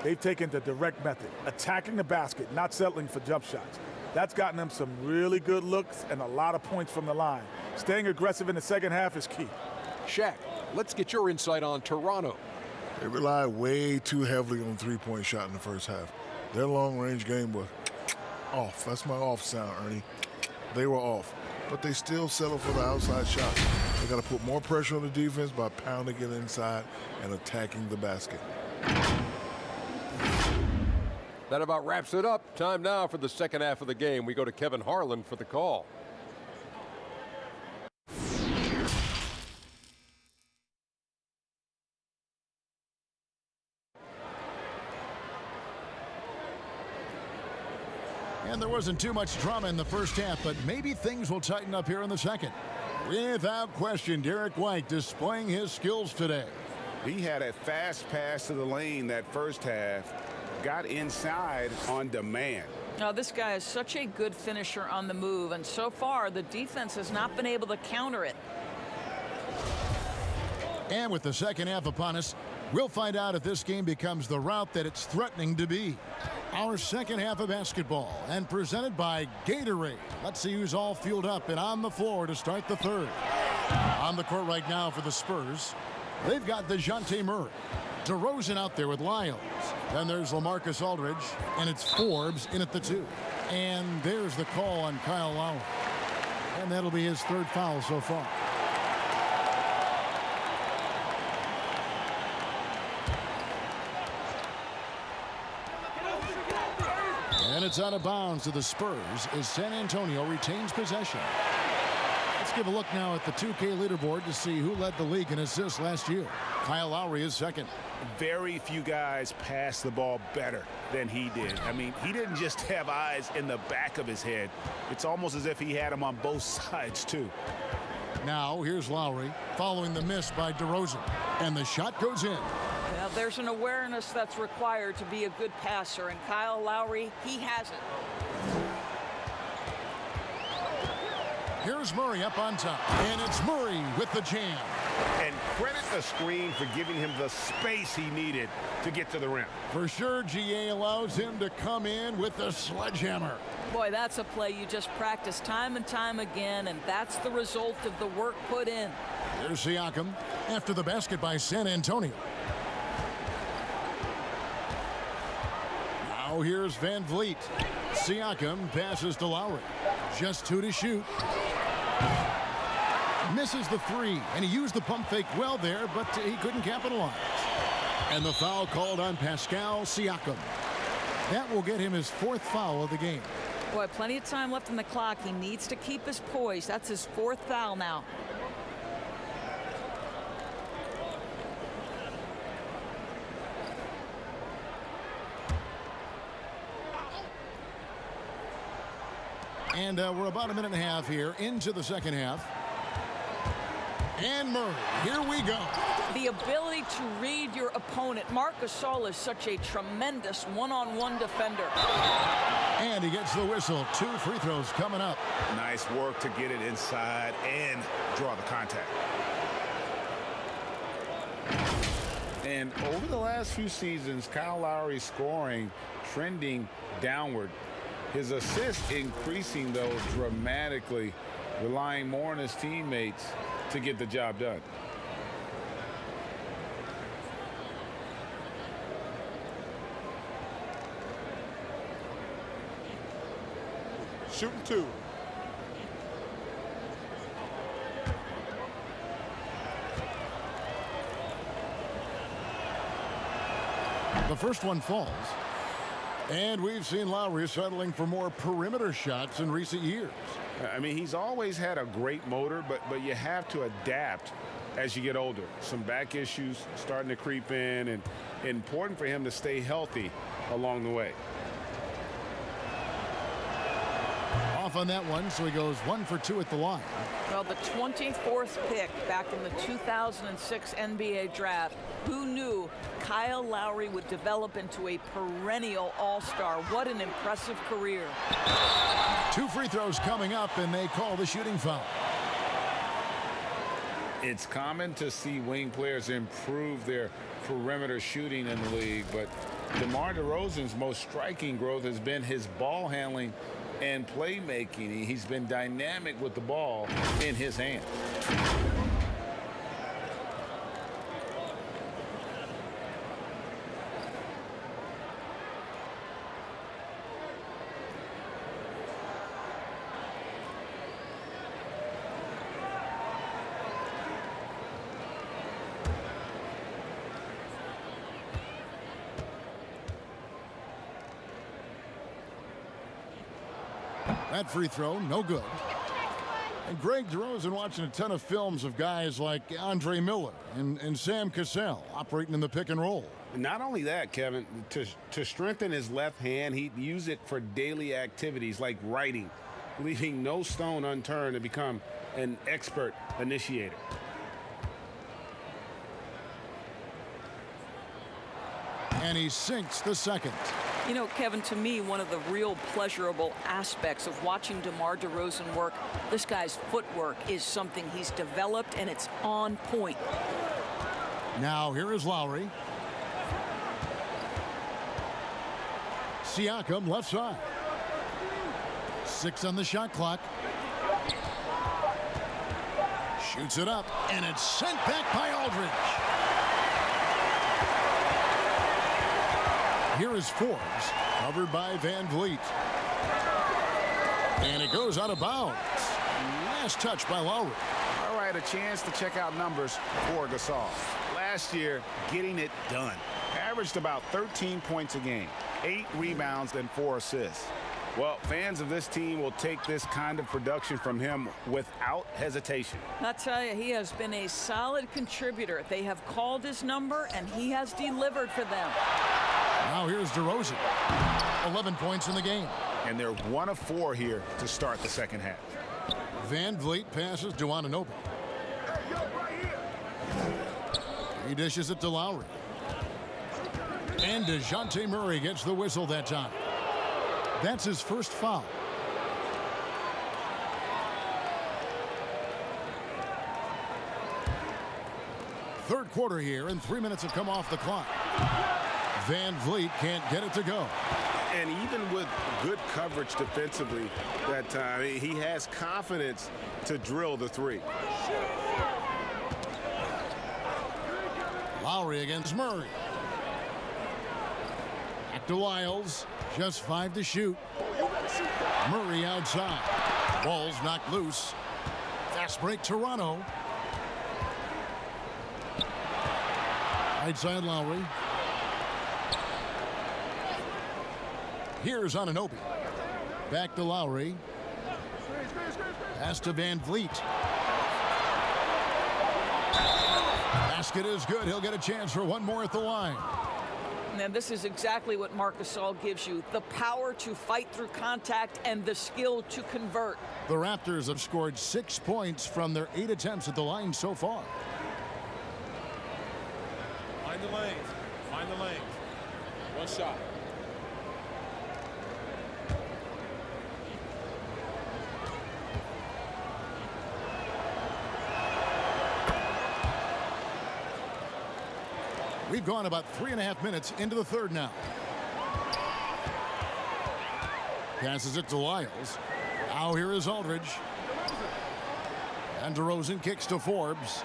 They've taken the direct method, attacking the basket, not settling for jump shots. That's gotten them some really good looks and a lot of points from the line. Staying aggressive in the second half is key. Shaq, let's get your insight on Toronto. They relied way too heavily on the three-point shot in the first half. Their long-range game was off. That's my off sound, Ernie. They were off. But they still settle for the outside shot. They got to put more pressure on the defense by pounding it inside and attacking the basket. That about wraps it up. Time now for the second half of the game. We go to Kevin Harlan for the call. And there wasn't too much drama in the first half, but maybe things will tighten up here in the second. Without question, Derek White displaying his skills today. He had a fast pass to the lane that first half, got inside on demand. Now, this guy is such a good finisher on the move, and so far the defense has not been able to counter it. And with the second half upon us, we'll find out if this game becomes the route that it's threatening to be. Our second half of basketball, and presented by Gatorade. Let's see who's all fueled up and on the floor to start the third. On the court right now for the Spurs, they've got DeJounte Murray. DeRozan out there with Lyles. Then there's LaMarcus Aldridge, and it's Forbes in at the 2. And there's the call on Kyle Lowry. And that'll be his third foul so far. And it's out of bounds to the Spurs as San Antonio retains possession. Let's give a look now at the 2K leaderboard to see who led the league in assists last year. Kyle Lowry is second. Very few guys pass the ball better than he did. I mean, he didn't just have eyes in the back of his head. It's almost as if he had them on both sides, too. Now, here's Lowry following the miss by DeRozan. And the shot goes in. Now, there's an awareness that's required to be a good passer, and Kyle Lowry, he has it. Here's Murray up on top, and it's Murray with the jam. And credit the screen for giving him the space he needed to get to the rim. For sure, GA allows him to come in with the sledgehammer. Boy, that's a play you just practice time and time again, and that's the result of the work put in. Here's Siakam after the basket by San Antonio. Now here's Van Vliet. Siakam passes to Lowry. Just 2 to shoot. Misses the 3, and he used the pump fake well there, but he couldn't capitalize. And the foul called on Pascal Siakam. That will get him his 4th foul of the game. Boy, plenty of time left in the clock. He needs to keep his poise. That's his 4th foul now. And we're about a minute and a half here into the second half. And Murray, here we go. The ability to read your opponent. Marc Gasol is such a tremendous one-on-one defender. And he gets the whistle. 2 free throws coming up. Nice work to get it inside and draw the contact. And over the last few seasons, Kyle Lowry's scoring trending downward. His assists increasing, though, dramatically, relying more on his teammates to get the job done. Shooting 2. The first one falls. And we've seen Lowry settling for more perimeter shots in recent years. I mean, he's always had a great motor, but you have to adapt as you get older. Some back issues starting to creep in, and important for him to stay healthy along the way. Off on that one, so he goes 1 for 2 at the line. Well, the 24th pick back in the 2006 NBA draft. Who knew Kyle Lowry would develop into a perennial all-star? What an impressive career. 2 free throws coming up, and they call the shooting foul. It's common to see wing players improve their perimeter shooting in the league, but DeMar DeRozan's most striking growth has been his ball handling and playmaking. He's been dynamic with the ball in his hand. That free throw, no good. And Greg DeRozan watching a ton of films of guys like Andre Miller and Sam Cassell operating in the pick and roll. Not only that, Kevin, to strengthen his left hand, he'd use it for daily activities like writing, leaving no stone unturned to become an expert initiator. And he sinks the second. You know, Kevin, to me, one of the real pleasurable aspects of watching DeMar DeRozan work, this guy's footwork is something he's developed, and it's on point. Now here is Lowry. Siakam left side. 6 on the shot clock. Shoots it up, and it's sent back by Aldridge. Here is Forbes, covered by Van Vliet. And it goes out of bounds. Last touch by Lowry. All right, a chance to check out numbers for Gasol. Last year, getting it done. Averaged about 13 points a game, 8 rebounds, and 4 assists. Well, fans of this team will take this kind of production from him without hesitation. I'll tell you, he has been a solid contributor. They have called his number, and he has delivered for them. Now here's DeRozan. 11 points in the game. And they're 1 of 4 here to start the second half. Van Vliet passes to Anunoby. He dishes it to Lowry. And DeJounte Murray gets the whistle that time. That's his first foul. Third quarter here, and 3 minutes have come off the clock. Van Vliet can't get it to go. And even with good coverage defensively that time, he has confidence to drill the 3. Lowry against Murray. Back to Lyles. Just 5 to shoot. Murray outside. Ball's knocked loose. Fast break Toronto. Right side Lowry. Here's Anunoby. Back to Lowry. Pass to Van Vliet. Basket is good. He'll get a chance for one more at the line. And this is exactly what Marc Gasol gives you, the power to fight through contact and the skill to convert. The Raptors have scored 6 points from their 8 attempts at the line so far. Find the lanes. Find the lanes. One shot. We've gone about 3.5 minutes into the third now. Passes it to Lyles. Now here is Aldridge. And DeRozan kicks to Forbes.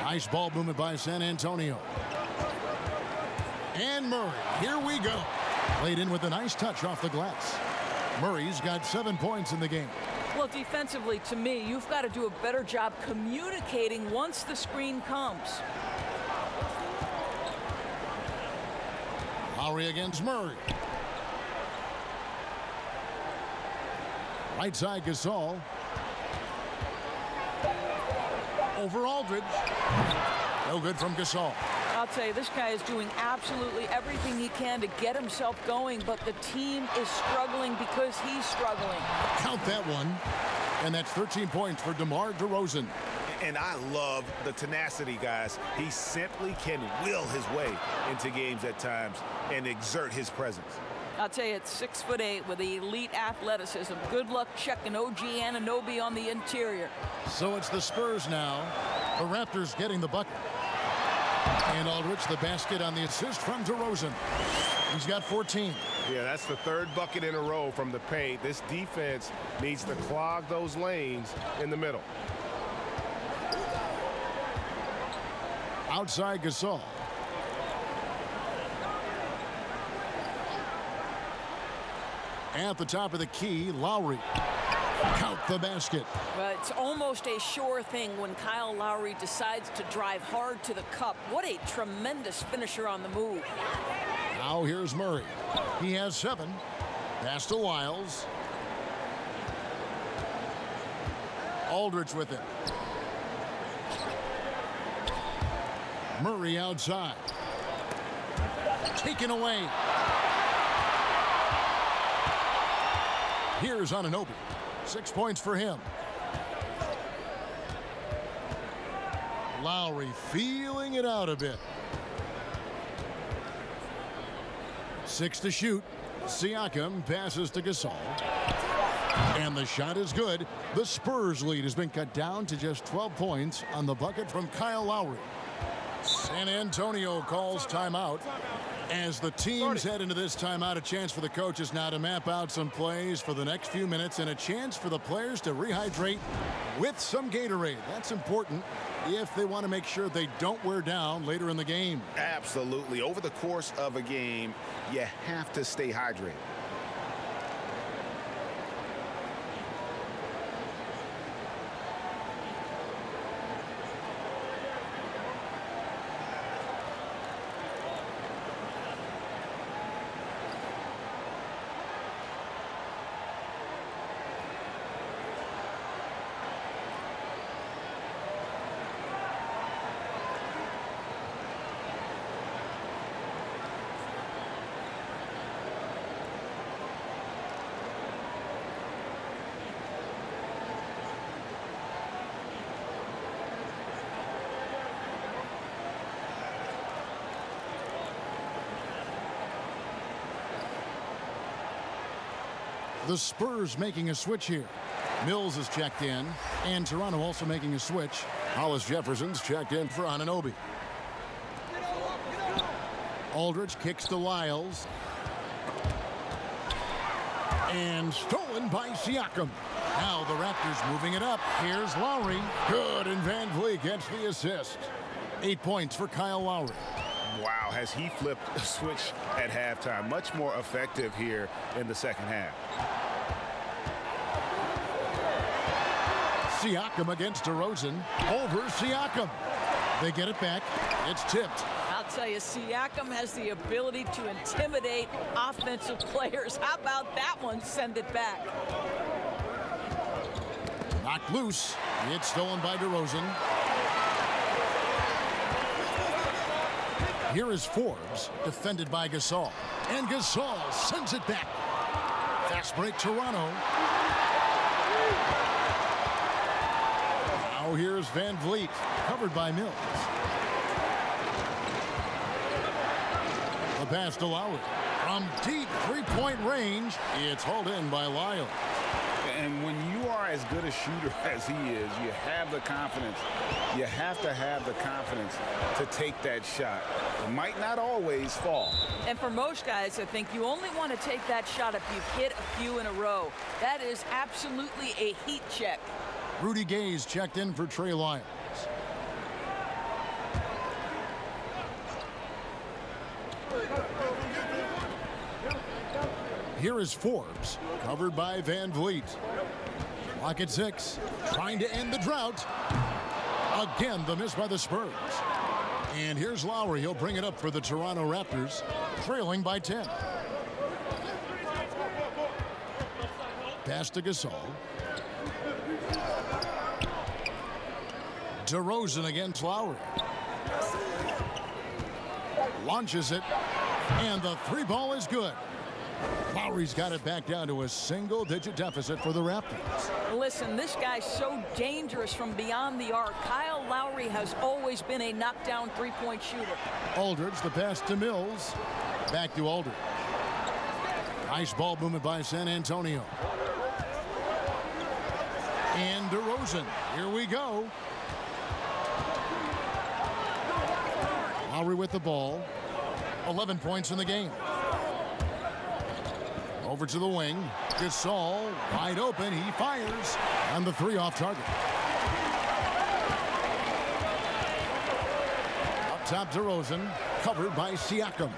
Nice ball movement by San Antonio. And Murray, here we go. Played in with a nice touch off the glass. Murray's got 7 points in the game. Well, defensively, to me, you've got to do a better job communicating once the screen comes. Lowry against Murray. Right side Gasol. Over Aldridge. No good from Gasol. I'll tell you, this guy is doing absolutely everything he can to get himself going, but the team is struggling because he's struggling. Count that one. And that's 13 points for DeMar DeRozan. And I love the tenacity, guys. He simply can will his way into games at times and exert his presence. I'll tell you, it's 6'8" with elite athleticism. Good luck checking OG Anunoby on the interior. So it's the Spurs now. The Raptors getting the bucket. And Aldridge the basket on the assist from DeRozan. He's got 14. Yeah, that's the third bucket in a row from the paint. This defense needs to clog those lanes in the middle. Outside Gasol. At the top of the key, Lowry. Count the basket. But it's almost a sure thing when Kyle Lowry decides to drive hard to the cup. What a tremendous finisher on the move. Now here's Murray. He has 7. Pass to Lyles. Aldridge with it. Murray outside. Taken away. Here's Anunoby. 6 points for him. Lowry feeling it out a bit. 6 to shoot. Siakam passes to Gasol. And the shot is good. The Spurs lead has been cut down to just 12 points on the bucket from Kyle Lowry. San Antonio calls timeout. As the teams head into this timeout, a chance for the coaches now to map out some plays for the next few minutes and a chance for the players to rehydrate with some Gatorade. That's important if they want to make sure they don't wear down later in the game. Absolutely. Over the course of a game, you have to stay hydrated. The Spurs making a switch here. Mills is checked in, and Toronto also making a switch. Hollis Jefferson's checked in for Anunoby. Aldridge kicks to Lyles. And stolen by Siakam. Now the Raptors moving it up. Here's Lowry. Good, and Van Vliet gets the assist. 8 points for Kyle Lowry. Wow, has he flipped a switch at halftime. Much more effective here in the second half. Siakam against DeRozan. Over Siakam. They get it back. It's tipped. I'll tell you, Siakam has the ability to intimidate offensive players. How about that one? Send it back. Knocked loose. It's stolen by DeRozan. Here is Forbes, defended by Gasol. And Gasol sends it back. Fast break, Toronto. Now here's Van Vliet, covered by Mills. The pass to Lowry. From deep three-point range, it's hauled in by Lyle. And when you are as good a shooter as he is, you have the confidence. You have to have the confidence to take that shot. It might not always fall. And for most guys, I think you only want to take that shot if you've hit a few in a row. That is absolutely a heat check. Rudy Gay's checked in for Trey Lyles. Here is Forbes, covered by Van Vliet. Clock at 6, trying to end the drought. Again, the miss by the Spurs. And here's Lowry. He'll bring it up for the Toronto Raptors, trailing by 10. Pass to Gasol. DeRozan against Lowry. Launches it, and the three ball is good. Lowry's got it back down to a single-digit deficit for the Raptors. Listen, this guy's so dangerous from beyond the arc. Kyle Lowry has always been a knockdown three-point shooter. Aldridge, the pass to Mills. Back to Aldridge. Nice ball movement by San Antonio. And DeRozan. Here we go. Lowry with the ball. 11 points in the game. Over to the wing. Gasol wide open. He fires. And the three off target. Up top, DeRozan. Covered by Siakam.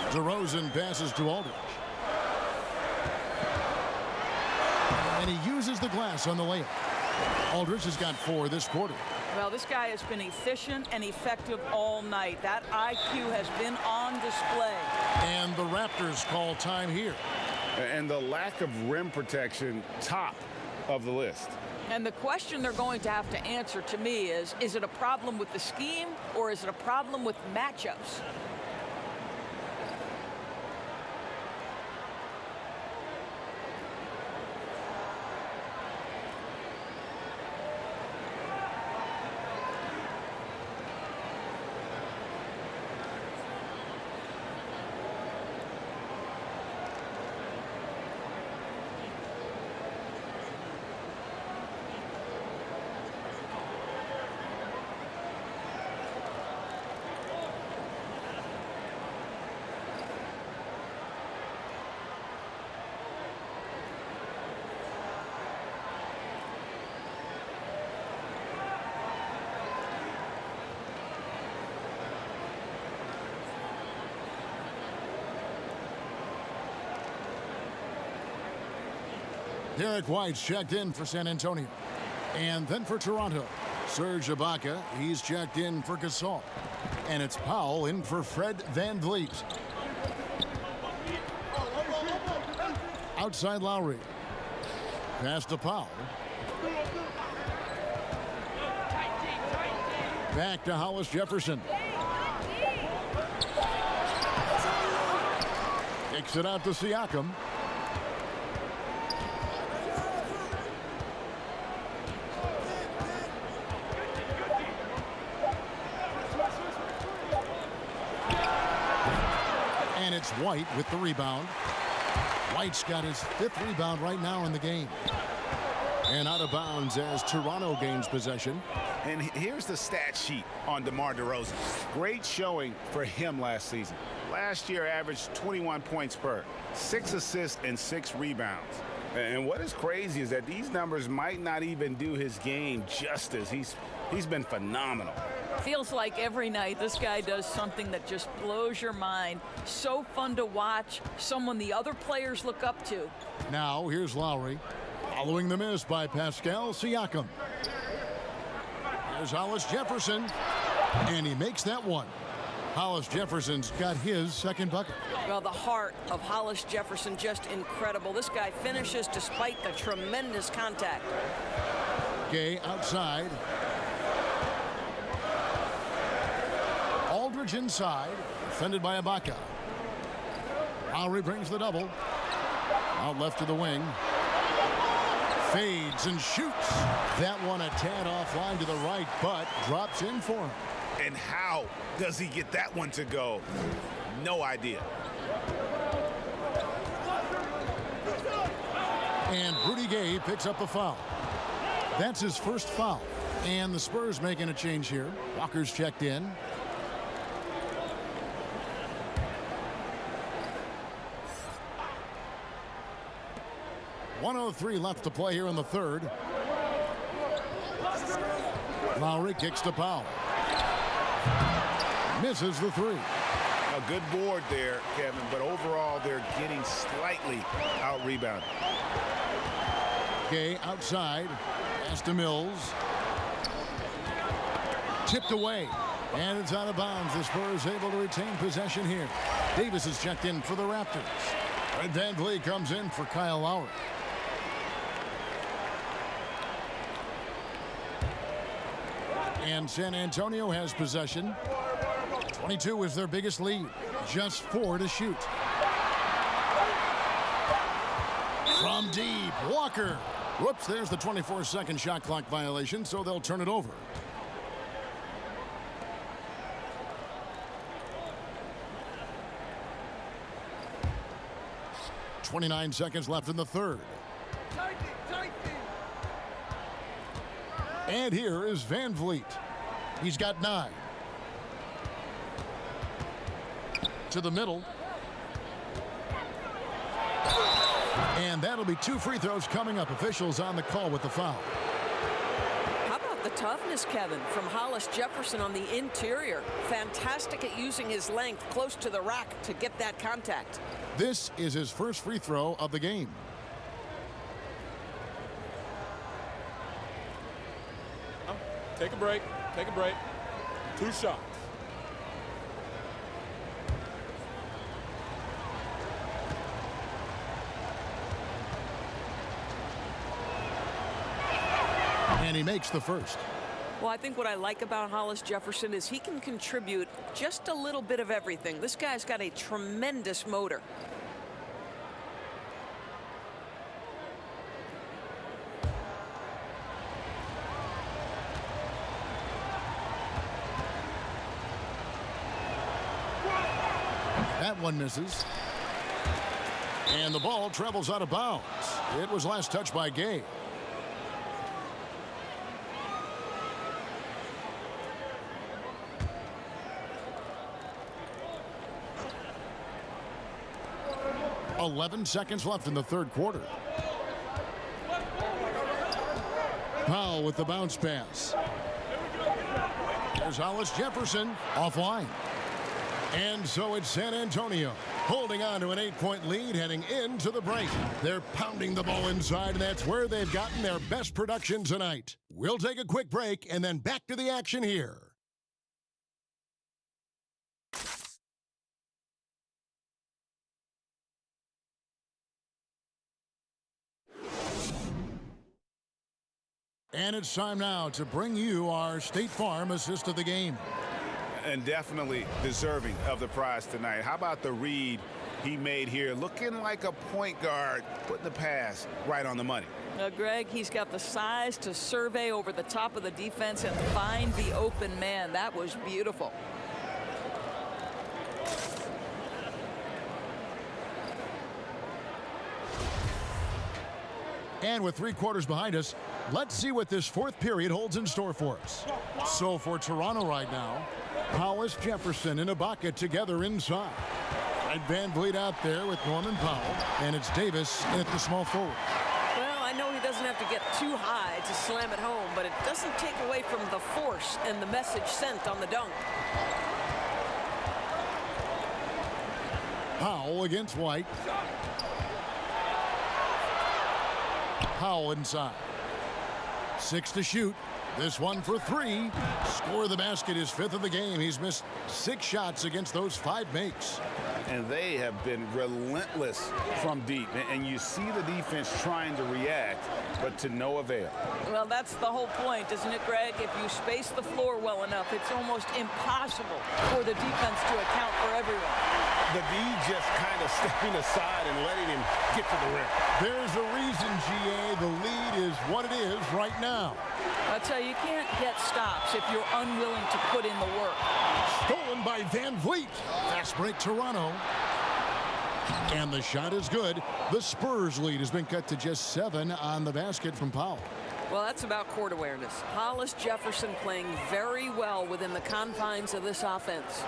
DeRozan passes to Aldridge. And he uses the glass on the layup. Aldridge has got 4 this quarter. Well, this guy has been efficient and effective all night. That IQ has been on display. And the Raptors call time here. And the lack of rim protection, top of the list. And the question they're going to have to answer to me is it a problem with the scheme or is it a problem with matchups? Derek White's checked in for San Antonio. And then for Toronto, Serge Ibaka, he's checked in for Gasol. And it's Powell in for Fred Van Vliet. Outside Lowry. Pass to Powell. Back to Hollis Jefferson. Kicks it out to Siakam. And it's White with the rebound. White's got his 5th rebound right now in the game. And out of bounds as Toronto gains possession. And here's the stat sheet on DeMar DeRozan. Great showing for him last season. Last year averaged 21 points per, 6 assists and 6 rebounds. And what is crazy is that these numbers might not even do his game justice. He's been phenomenal. Feels like every night this guy does something that just blows your mind. So fun to watch, someone the other players look up to. Now here's Lowry, following the miss by Pascal Siakam. There's Hollis Jefferson, and he makes that one. Hollis Jefferson's got his 2nd bucket. Well, the heart of Hollis Jefferson, just incredible. This guy finishes despite the tremendous contact. Gay outside. Range inside. Defended by Ibaka. Lowry brings the double. Out left to the wing. Fades and shoots. That one a tad offline to the right, but drops in for him. And how does he get that one to go? No idea. And Rudy Gay picks up a foul. That's his first foul. And the Spurs making a change here. Walker's checked in. .103 left to play here in the third. Lowry kicks to Powell. Misses the three. A good board there, Kevin, but overall they're getting slightly out-rebounded. Gay outside. Pass to Mills. Tipped away. And it's out of bounds. The Spurs able to retain possession here. Davis is checked in for the Raptors. Fred VanVleet comes in for Kyle Lowry. And San Antonio has possession. 22 is their biggest lead. Just 4 to shoot. From deep, Walker. Whoops, there's the 24-second shot clock violation, so they'll turn it over. .29 seconds left in the third. And here is VanVleet. He's got 9. To the middle. And that'll be 2 free throws coming up. Officials on the call with the foul. How about the toughness, Kevin, from Hollis Jefferson on the interior? Fantastic at using his length close to the rack to get that contact. This is his first free throw of the game. Take a break. Take a break. 2 shots. And he makes the first. Well, I think what I like about Hollis Jefferson is he can contribute just a little bit of everything. This guy's got a tremendous motor. That one misses. And the ball travels out of bounds. It was last touched by Gay. .11 seconds left in the third quarter. Powell with the bounce pass. There's Hollis Jefferson offline. And so it's San Antonio holding on to an 8-point lead heading into the break. They're pounding the ball inside, and that's where they've gotten their best production tonight. We'll take a quick break and then back to the action here. And it's time now to bring you our State Farm assist of the game. And definitely deserving of the prize tonight. How about the read he made here? Looking like a point guard, putting the pass right on the money. Greg, he's got the size to survey over the top of the defense and find the open man. That was beautiful. And with 3 quarters behind us, let's see what this fourth period holds in store for us. So for Toronto right now, Hollis Jefferson and Ibaka together inside. And VanVleet out there with Norman Powell. And it's Davis at the small forward. Well, I know he doesn't have to get too high to slam it home, but it doesn't take away from the force and the message sent on the dunk. Powell against White. Powell inside. 6 to shoot. This one for three. Score the basket, his 5th of the game. He's missed 6 shots against those 5 makes. And they have been relentless from deep. And you see the defense trying to react, but to no avail. Well, that's the whole point, isn't it, Greg? If you space the floor well enough, it's almost impossible for the defense to account for everyone. The D just kind of stepping aside and letting him get to the rim. There's a reason, GA. The lead is what it is right now. I'll tell you, you can't get stops if you're unwilling to put in the work. Stolen by Van Vliet. Fast break, Toronto. And the shot is good. The Spurs lead has been cut to just 7 on the basket from Powell. Well, that's about court awareness. Hollis Jefferson playing very well within the confines of this offense.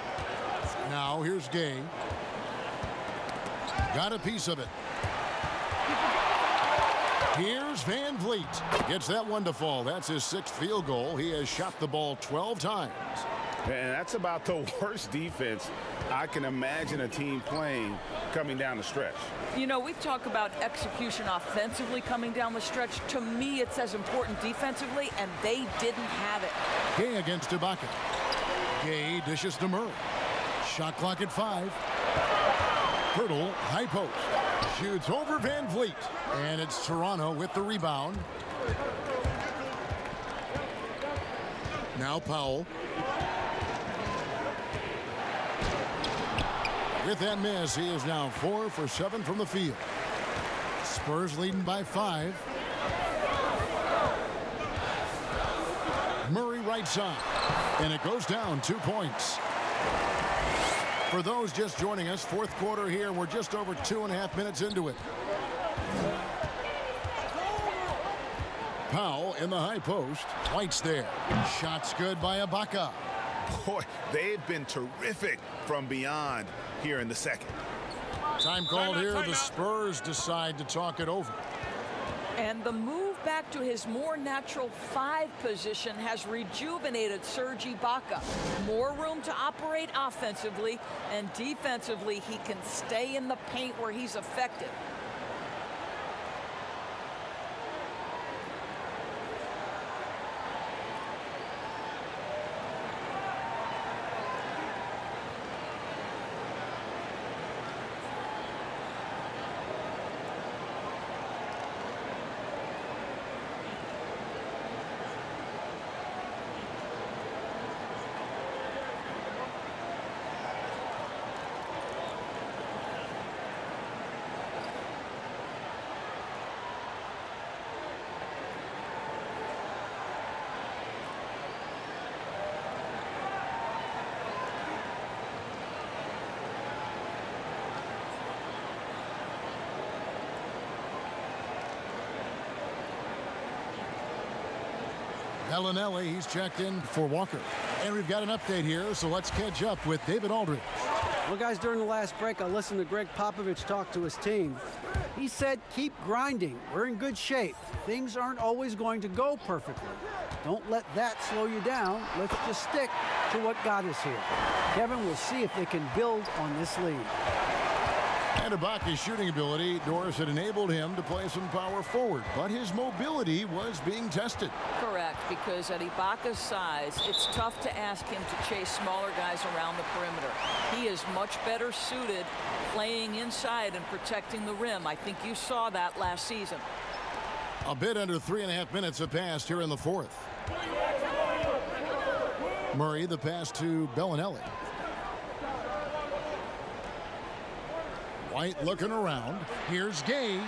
Now here's Gay. Got a piece of it. Here's Van Vliet. Gets that one to fall. That's his 6th field goal. He has shot the ball 12 times. And that's about the worst defense I can imagine a team playing coming down the stretch. You know, we talk about execution offensively coming down the stretch. To me, it's as important defensively, and they didn't have it. Gay against Ibaka. Gay dishes to Murray. Shot clock at 5. Pirtle, high post. Shoots over Van Vliet. And it's Toronto with the rebound. Now Powell. With that miss, he is now 4 for 7 from the field. Spurs leading by 5. Murray right side. And it goes down 2 points. For those just joining us, 4th quarter here. We're just over 2.5 minutes into it. Powell in the high post. White's there. Shots good by Ibaka. Boy, they've been terrific from beyond here in the second. Time called here. The Spurs decide to talk it over. And the move back to his more natural 5 position has rejuvenated Serge Ibaka. More room to operate offensively, and defensively he can stay in the paint where he's effective. Bellinelli, he's checked in for Walker. And we've got an update here, so let's catch up with David Aldridge. Well, guys, during the last break, I listened to Greg Popovich talk to his team. He said, keep grinding. We're in good shape. Things aren't always going to go perfectly. Don't let that slow you down. Let's just stick to what got us here. Kevin, will see if they can build on this lead. And Ibaka's shooting ability, Doris, had enabled him to play some power forward, but his mobility was being tested. Correct, because at Ibaka's size, it's tough to ask him to chase smaller guys around the perimeter. He is much better suited playing inside and protecting the rim. I think you saw that last season. A bit under 3.5 minutes have passed here in the 4th. Murray, the pass to Bellinelli. White looking around. Here's Gay.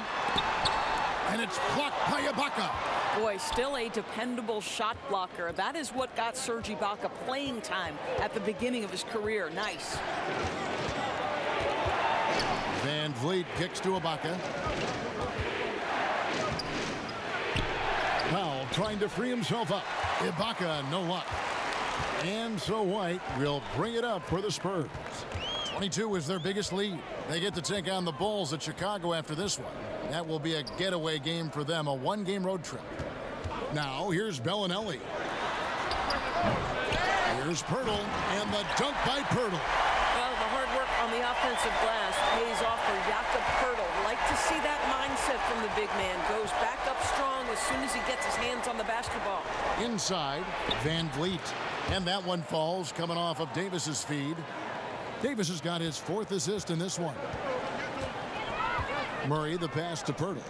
And it's blocked by Ibaka. Boy, still a dependable shot blocker. That is what got Serge Ibaka playing time at the beginning of his career. Nice. Van Vliet kicks to Ibaka. Powell trying to free himself up. Ibaka, no luck. And so White will bring it up for the Spurs. 22 is their biggest lead. They get to take on the Bulls at Chicago after this one. That will be a getaway game for them, a 1-game road trip. Now, here's Bellinelli. Here's Pirtle, and the dunk by Pirtle. Well, the hard work on the offensive glass pays off for Jakob Pirtle. Like to see that mindset from the big man. Goes back up strong as soon as he gets his hands on the basketball. Inside, Van Vliet. And that one falls coming off of Davis's feed. Davis has got his 4th assist in this one. Murray, the pass to Pirtle.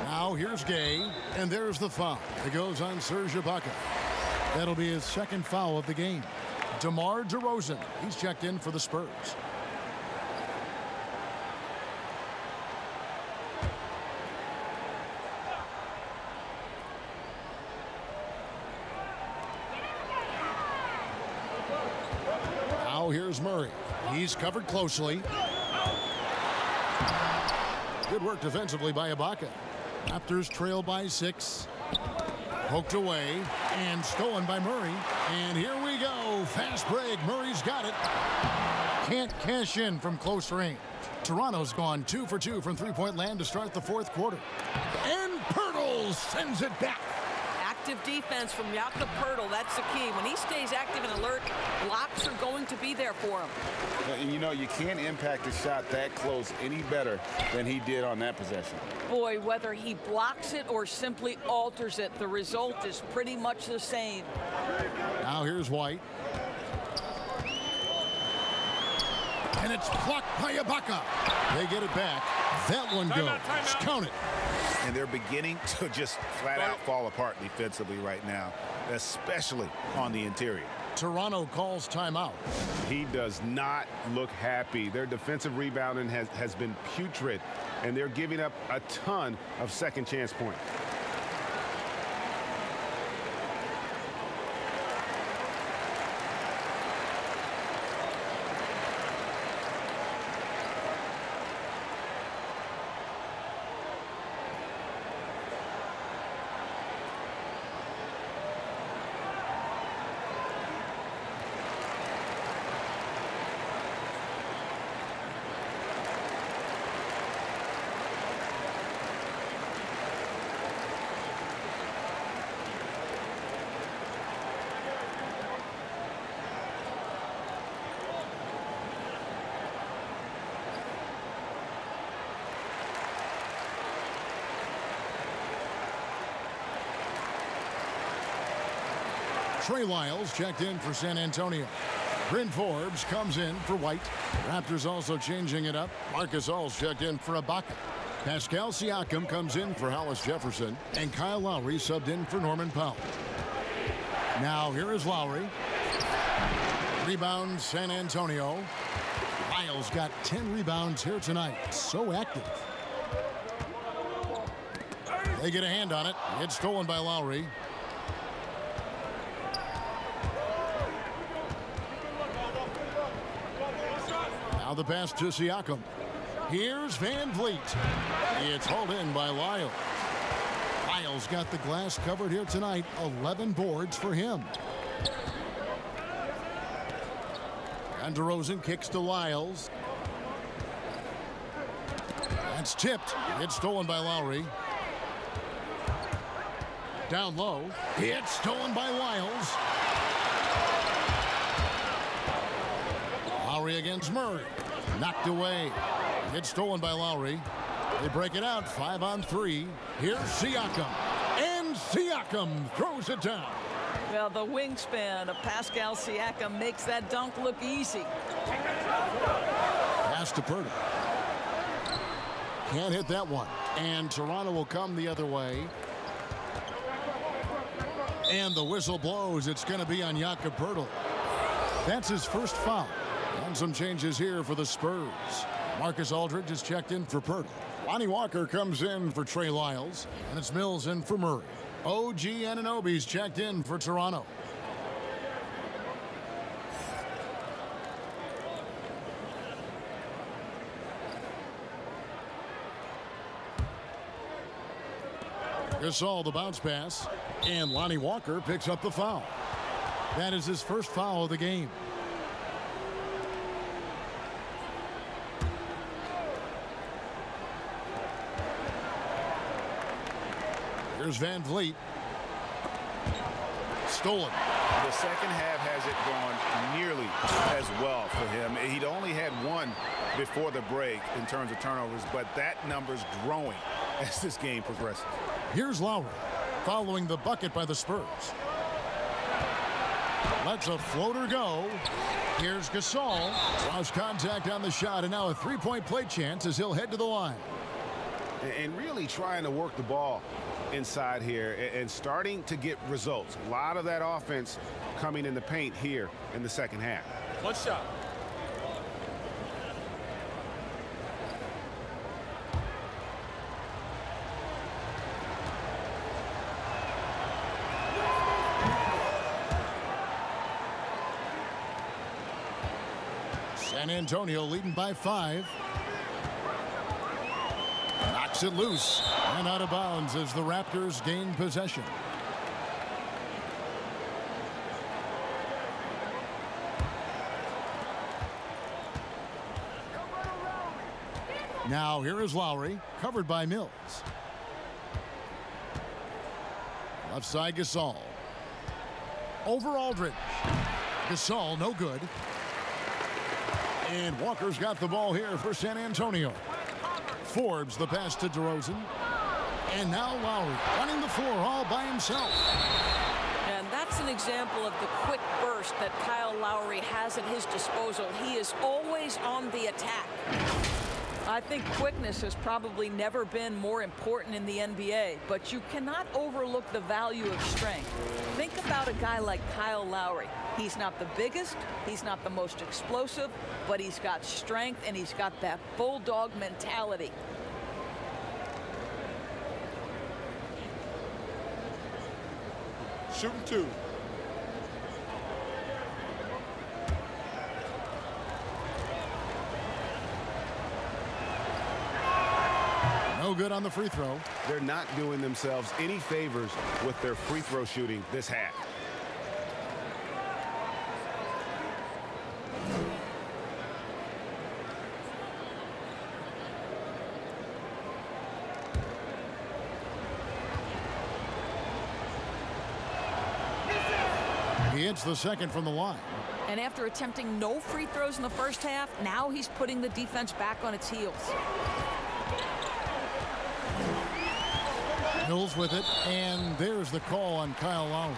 Now here's Gay, and there's the foul. It goes on Serge Ibaka. That'll be his 2nd foul of the game. DeMar DeRozan, he's checked in for the Spurs. Now here's Murray. He's covered closely. Good work defensively by Ibaka. Raptors trail by 6. Poked away and stolen by Murray. And here we go. Fast break. Murray's got it. Can't cash in from close range. Toronto's gone 2 for 2 from three-point land to start the 4th quarter. And Pirtle sends it back. Active defense from Jakob Pirtle. That's the key. When he stays active and alert, blocks are going to be there for him. And you know, you can't impact a shot that close any better than he did on that possession. Boy, whether he blocks it or simply alters it, the result is pretty much the same. Now here's White. And it's blocked by Ibaka. They get it back. That one goes. Count it. And they're beginning to just flat out fall apart defensively right now, especially on the interior. Toronto calls timeout. He does not look happy. Their defensive rebounding has been putrid, and they're giving up a ton of second chance points. Trey Lyles checked in for San Antonio. Bryn Forbes comes in for White. Raptors also changing it up. Marcus All's checked in for Ibaka. Pascal Siakam comes in for Hollis Jefferson. And Kyle Lowry subbed in for Norman Powell. Now here is Lowry. Rebound San Antonio. Lyles got 10 rebounds here tonight. So active. They get a hand on it. It's stolen by Lowry. Now the pass to Siakam. Here's Van Vliet. It's hauled in by Lyles. Lyles got the glass covered here tonight. 11 boards for him. And DeRozan kicks to Lyles. That's tipped. It's stolen by Lowry. Down low. It's stolen by Lyles. Lowry against Murray. Knocked away. It's stolen by Lowry. They break it out 5-on-3. Here's Siakam. And Siakam throws it down. Well, the wingspan of Pascal Siakam makes that dunk look easy. Pass to Pirtle. Can't hit that one. And Toronto will come the other way. And the whistle blows. It's going to be on Jakob Pirtle. That's his first foul. And some changes here for the Spurs. Marcus Aldridge is checked in for Pirtle. Lonnie Walker comes in for Trey Lyles. And it's Mills in for Murray. OG Anunoby's checked in for Toronto. Gasol the bounce pass. And Lonnie Walker picks up the foul. That is his first foul of the game. Here's Van Vliet. Stolen. The second half hasn't gone nearly as well for him. He'd only had one before the break in terms of turnovers, but that number's growing as this game progresses. Here's Lowry following the bucket by the Spurs. Lets a floater go. Here's Gasol. Lost contact on the shot, and now a three-point play chance as he'll head to the line. And really trying to work the ball inside here and starting to get results. A lot of that offense coming in the paint here in the second half. One shot. San Antonio leading by 5. Knocks it loose and out of bounds as the Raptors gain possession. Now here is Lowry, covered by Mills. Left side Gasol. Over Aldridge. Gasol no good. And Walker's got the ball here for San Antonio. Forbes the pass to DeRozan. And now Lowry running the floor all by himself. And that's an example of the quick burst that Kyle Lowry has at his disposal. He is always on the attack. I think quickness has probably never been more important in the NBA, but you cannot overlook the value of strength. Think about a guy like Kyle Lowry. He's not the biggest, he's not the most explosive, but he's got strength and he's got that bulldog mentality. Shooting 2. No good on the free throw. They're not doing themselves any favors with their free throw shooting this half. He hits the second from the line. And after attempting no free throws in the first half, now he's putting the defense back on its heels. Mills with it, and there's the call on Kyle Lowry.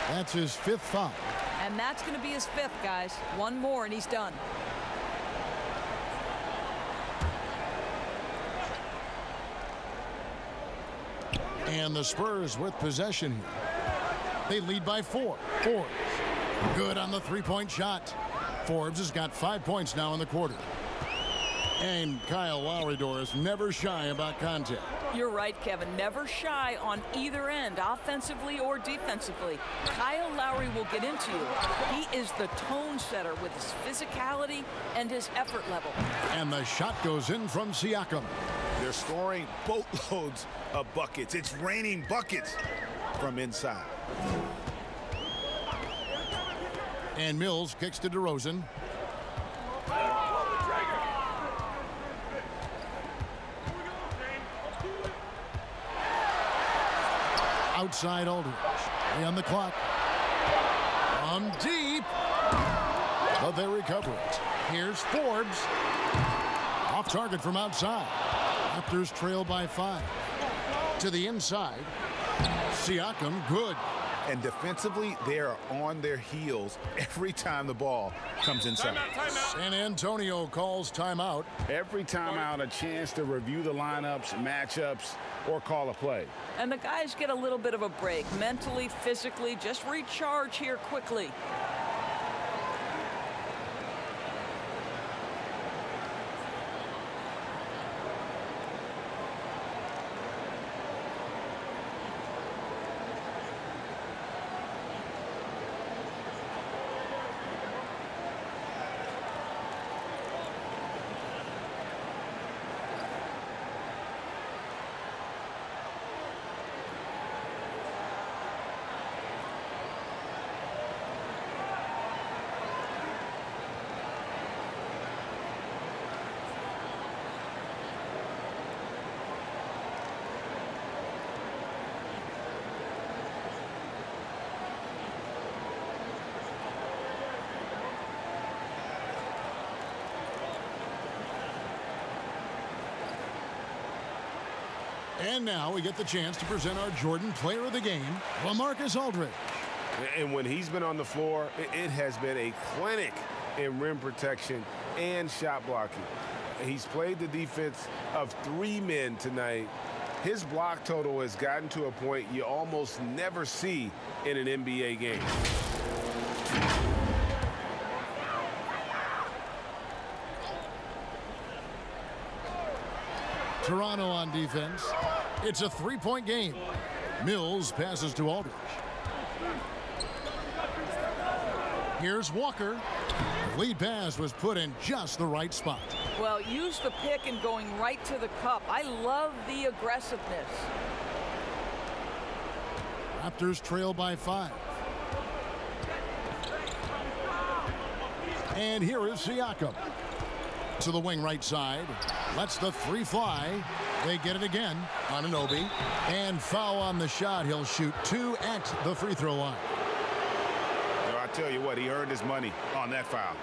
That's his 5th foul. And that's going to be his 5th, guys. One more and he's done. And the Spurs with possession here. They lead by 4. Forbes. Good on the three-point shot. Forbes has got 5 points now in the quarter. And Kyle Lowry, Doris, never shy about contact. You're right, Kevin. Never shy on either end, offensively or defensively. Kyle Lowry will get into you. He is the tone setter with his physicality and his effort level. And the shot goes in from Siakam. They're scoring boatloads of buckets. It's raining buckets from inside. And Mills kicks to DeRozan. Outside Aldridge. 3 on the clock. From deep. But they recover it. Here's Forbes. Off target from outside. Raptors trail by 5. To the inside. Siakam, good. And defensively, they are on their heels every time the ball comes inside. Timeout. San Antonio calls timeout. Every timeout, a chance to review the lineups, matchups, or call a play. And the guys get a little bit of a break, mentally, physically, just recharge here quickly. And now we get the chance to present our Jordan Player of the Game, LaMarcus Aldridge. And when he's been on the floor, it has been a clinic in rim protection and shot blocking. He's played the defense of 3 men tonight. His block total has gotten to a point you almost never see in an NBA game. Toronto on defense. It's a 3-point game. Mills passes to Aldridge. Here's Walker. The lead pass was put in just the right spot. Well, use the pick and going right to the cup. I love the aggressiveness. Raptors trail by 5. And here is Siakam. To the wing right side. Lets the 3 fly. They get it again. Anunoby. And foul on the shot. He'll shoot 2 at the free throw line. I tell you what, he earned his money on that foul.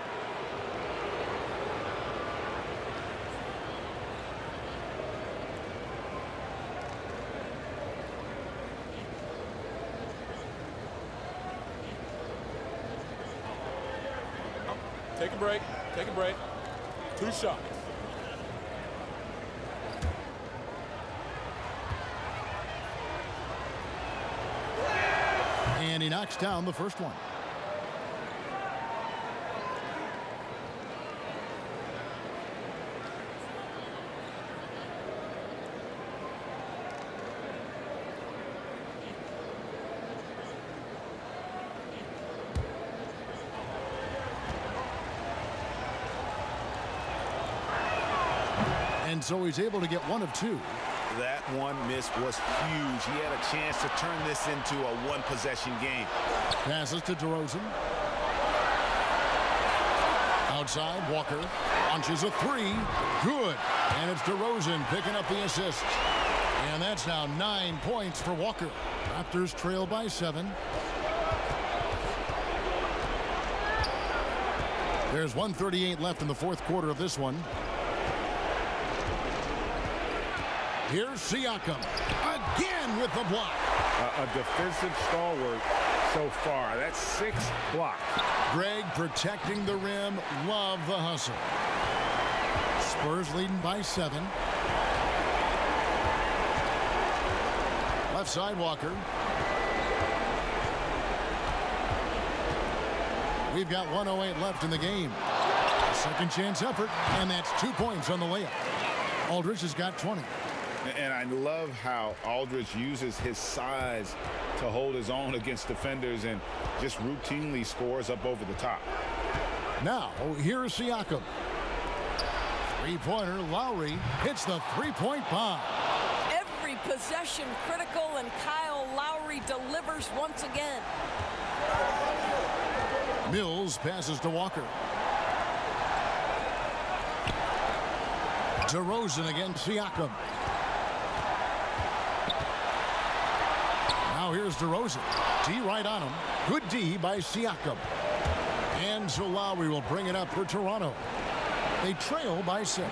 Take a break. Take a break. 2 shots. And he knocks down the first one. And so he's able to get 1 of 2. That one miss was huge. He had a chance to turn this into a 1-possession game. Passes to DeRozan. Outside, Walker launches a 3. Good. And it's DeRozan picking up the assist. And that's now 9 points for Walker. Raptors trail by 7. There's 1:38 left in the fourth quarter of this one. Here's Siakam again with the block. A defensive stalwart so far. That's 6 blocks. Greg protecting the rim. Love the hustle. Spurs leading by 7. Left side, Walker. We've got 1:08 left in the game. Second chance effort, and that's 2 points on the layup. Aldridge has got 20. And I love how Aldridge uses his size to hold his own against defenders and just routinely scores up over the top. Now, here's Siakam. 3-pointer, Lowry hits the 3-point bomb. Every possession critical, and Kyle Lowry delivers once again. Mills passes to Walker. DeRozan against Siakam. Now here's DeRozan. D right on him. Good D by Siakam. And so Lowry will bring it up for Toronto. They trail by 6.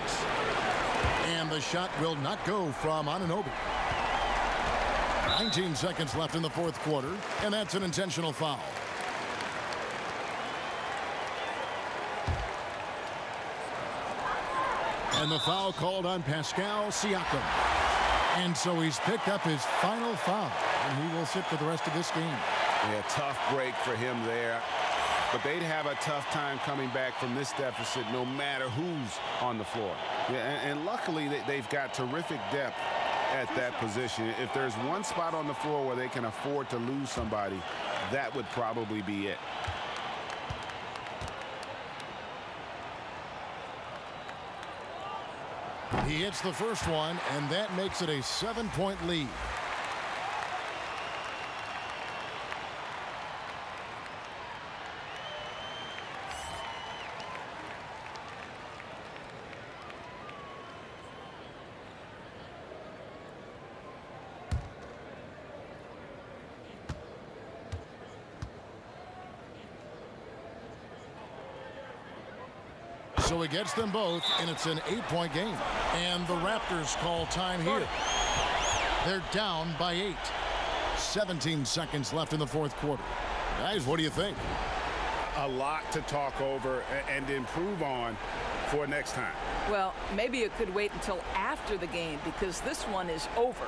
And the shot will not go from Anunoby. 19 seconds left in the fourth quarter, and that's an intentional foul. And the foul called on Pascal Siakam. And so he's picked up his final foul, and he will sit for the rest of this game. Yeah, tough break for him there. But they'd have a tough time coming back from this deficit no matter who's on the floor. Yeah, and luckily they've got terrific depth at that position. If there's one spot on the floor where they can afford to lose somebody, that would probably be it. He hits the first one, and that makes it a 7-point lead. So he gets them both, and it's an 8-point game. And the Raptors call time here. They're down by 8. 17 seconds left in the fourth quarter. Guys, what do you think? A lot to talk over and improve on for next time. Well, maybe it could wait until after the game because this one is over.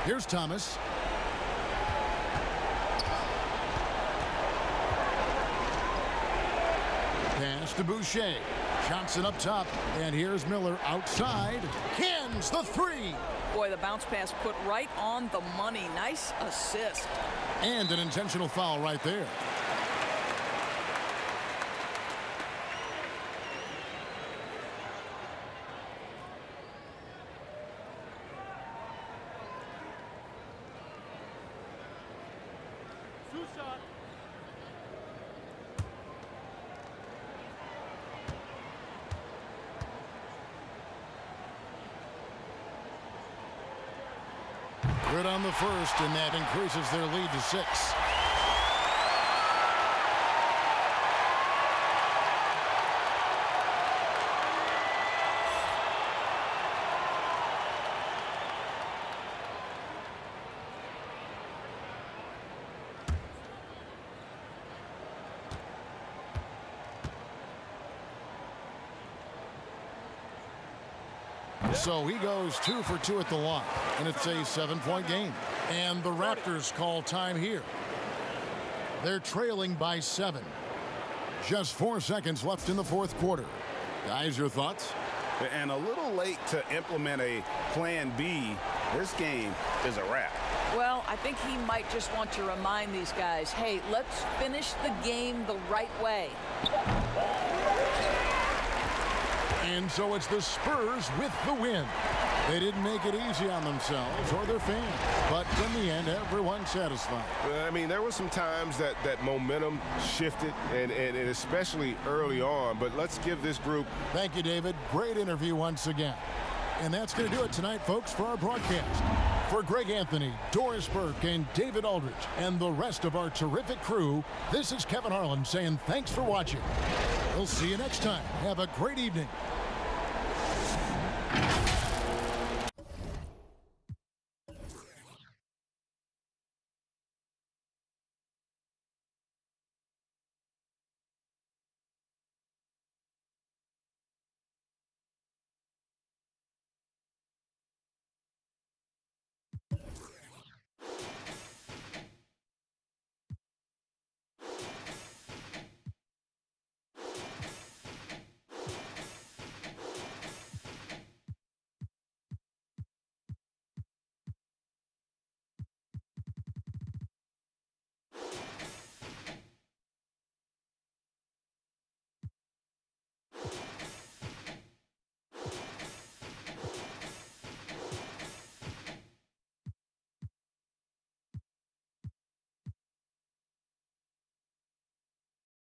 Here's Thomas. Pass to Boucher. Johnson up top. And here's Miller outside. Cans the three. Boy, the bounce pass put right on the money. Nice assist. And an intentional foul right there. Good on the first, and that increases their lead to 6. So he goes 2 for 2 at the line, and it's a 7-point game. And the Raptors call time here. They're trailing by 7. Just 4 seconds left in the fourth quarter. Guys, your thoughts? And a little late to implement a plan B. This game is a wrap. Well, I think he might just want to remind these guys, hey, let's finish the game the right way. And so it's the Spurs with the win. They didn't make it easy on themselves or their fans, but in the end, everyone's satisfied. I mean, there were some times that momentum shifted, and especially early on, but let's give this group... Thank you, David. Great interview once again. And that's going to do it tonight, folks, for our broadcast. For Greg Anthony, Doris Burke, and David Aldridge, and the rest of our terrific crew, this is Kevin Harlan saying thanks for watching. We'll see you next time. Have a great evening.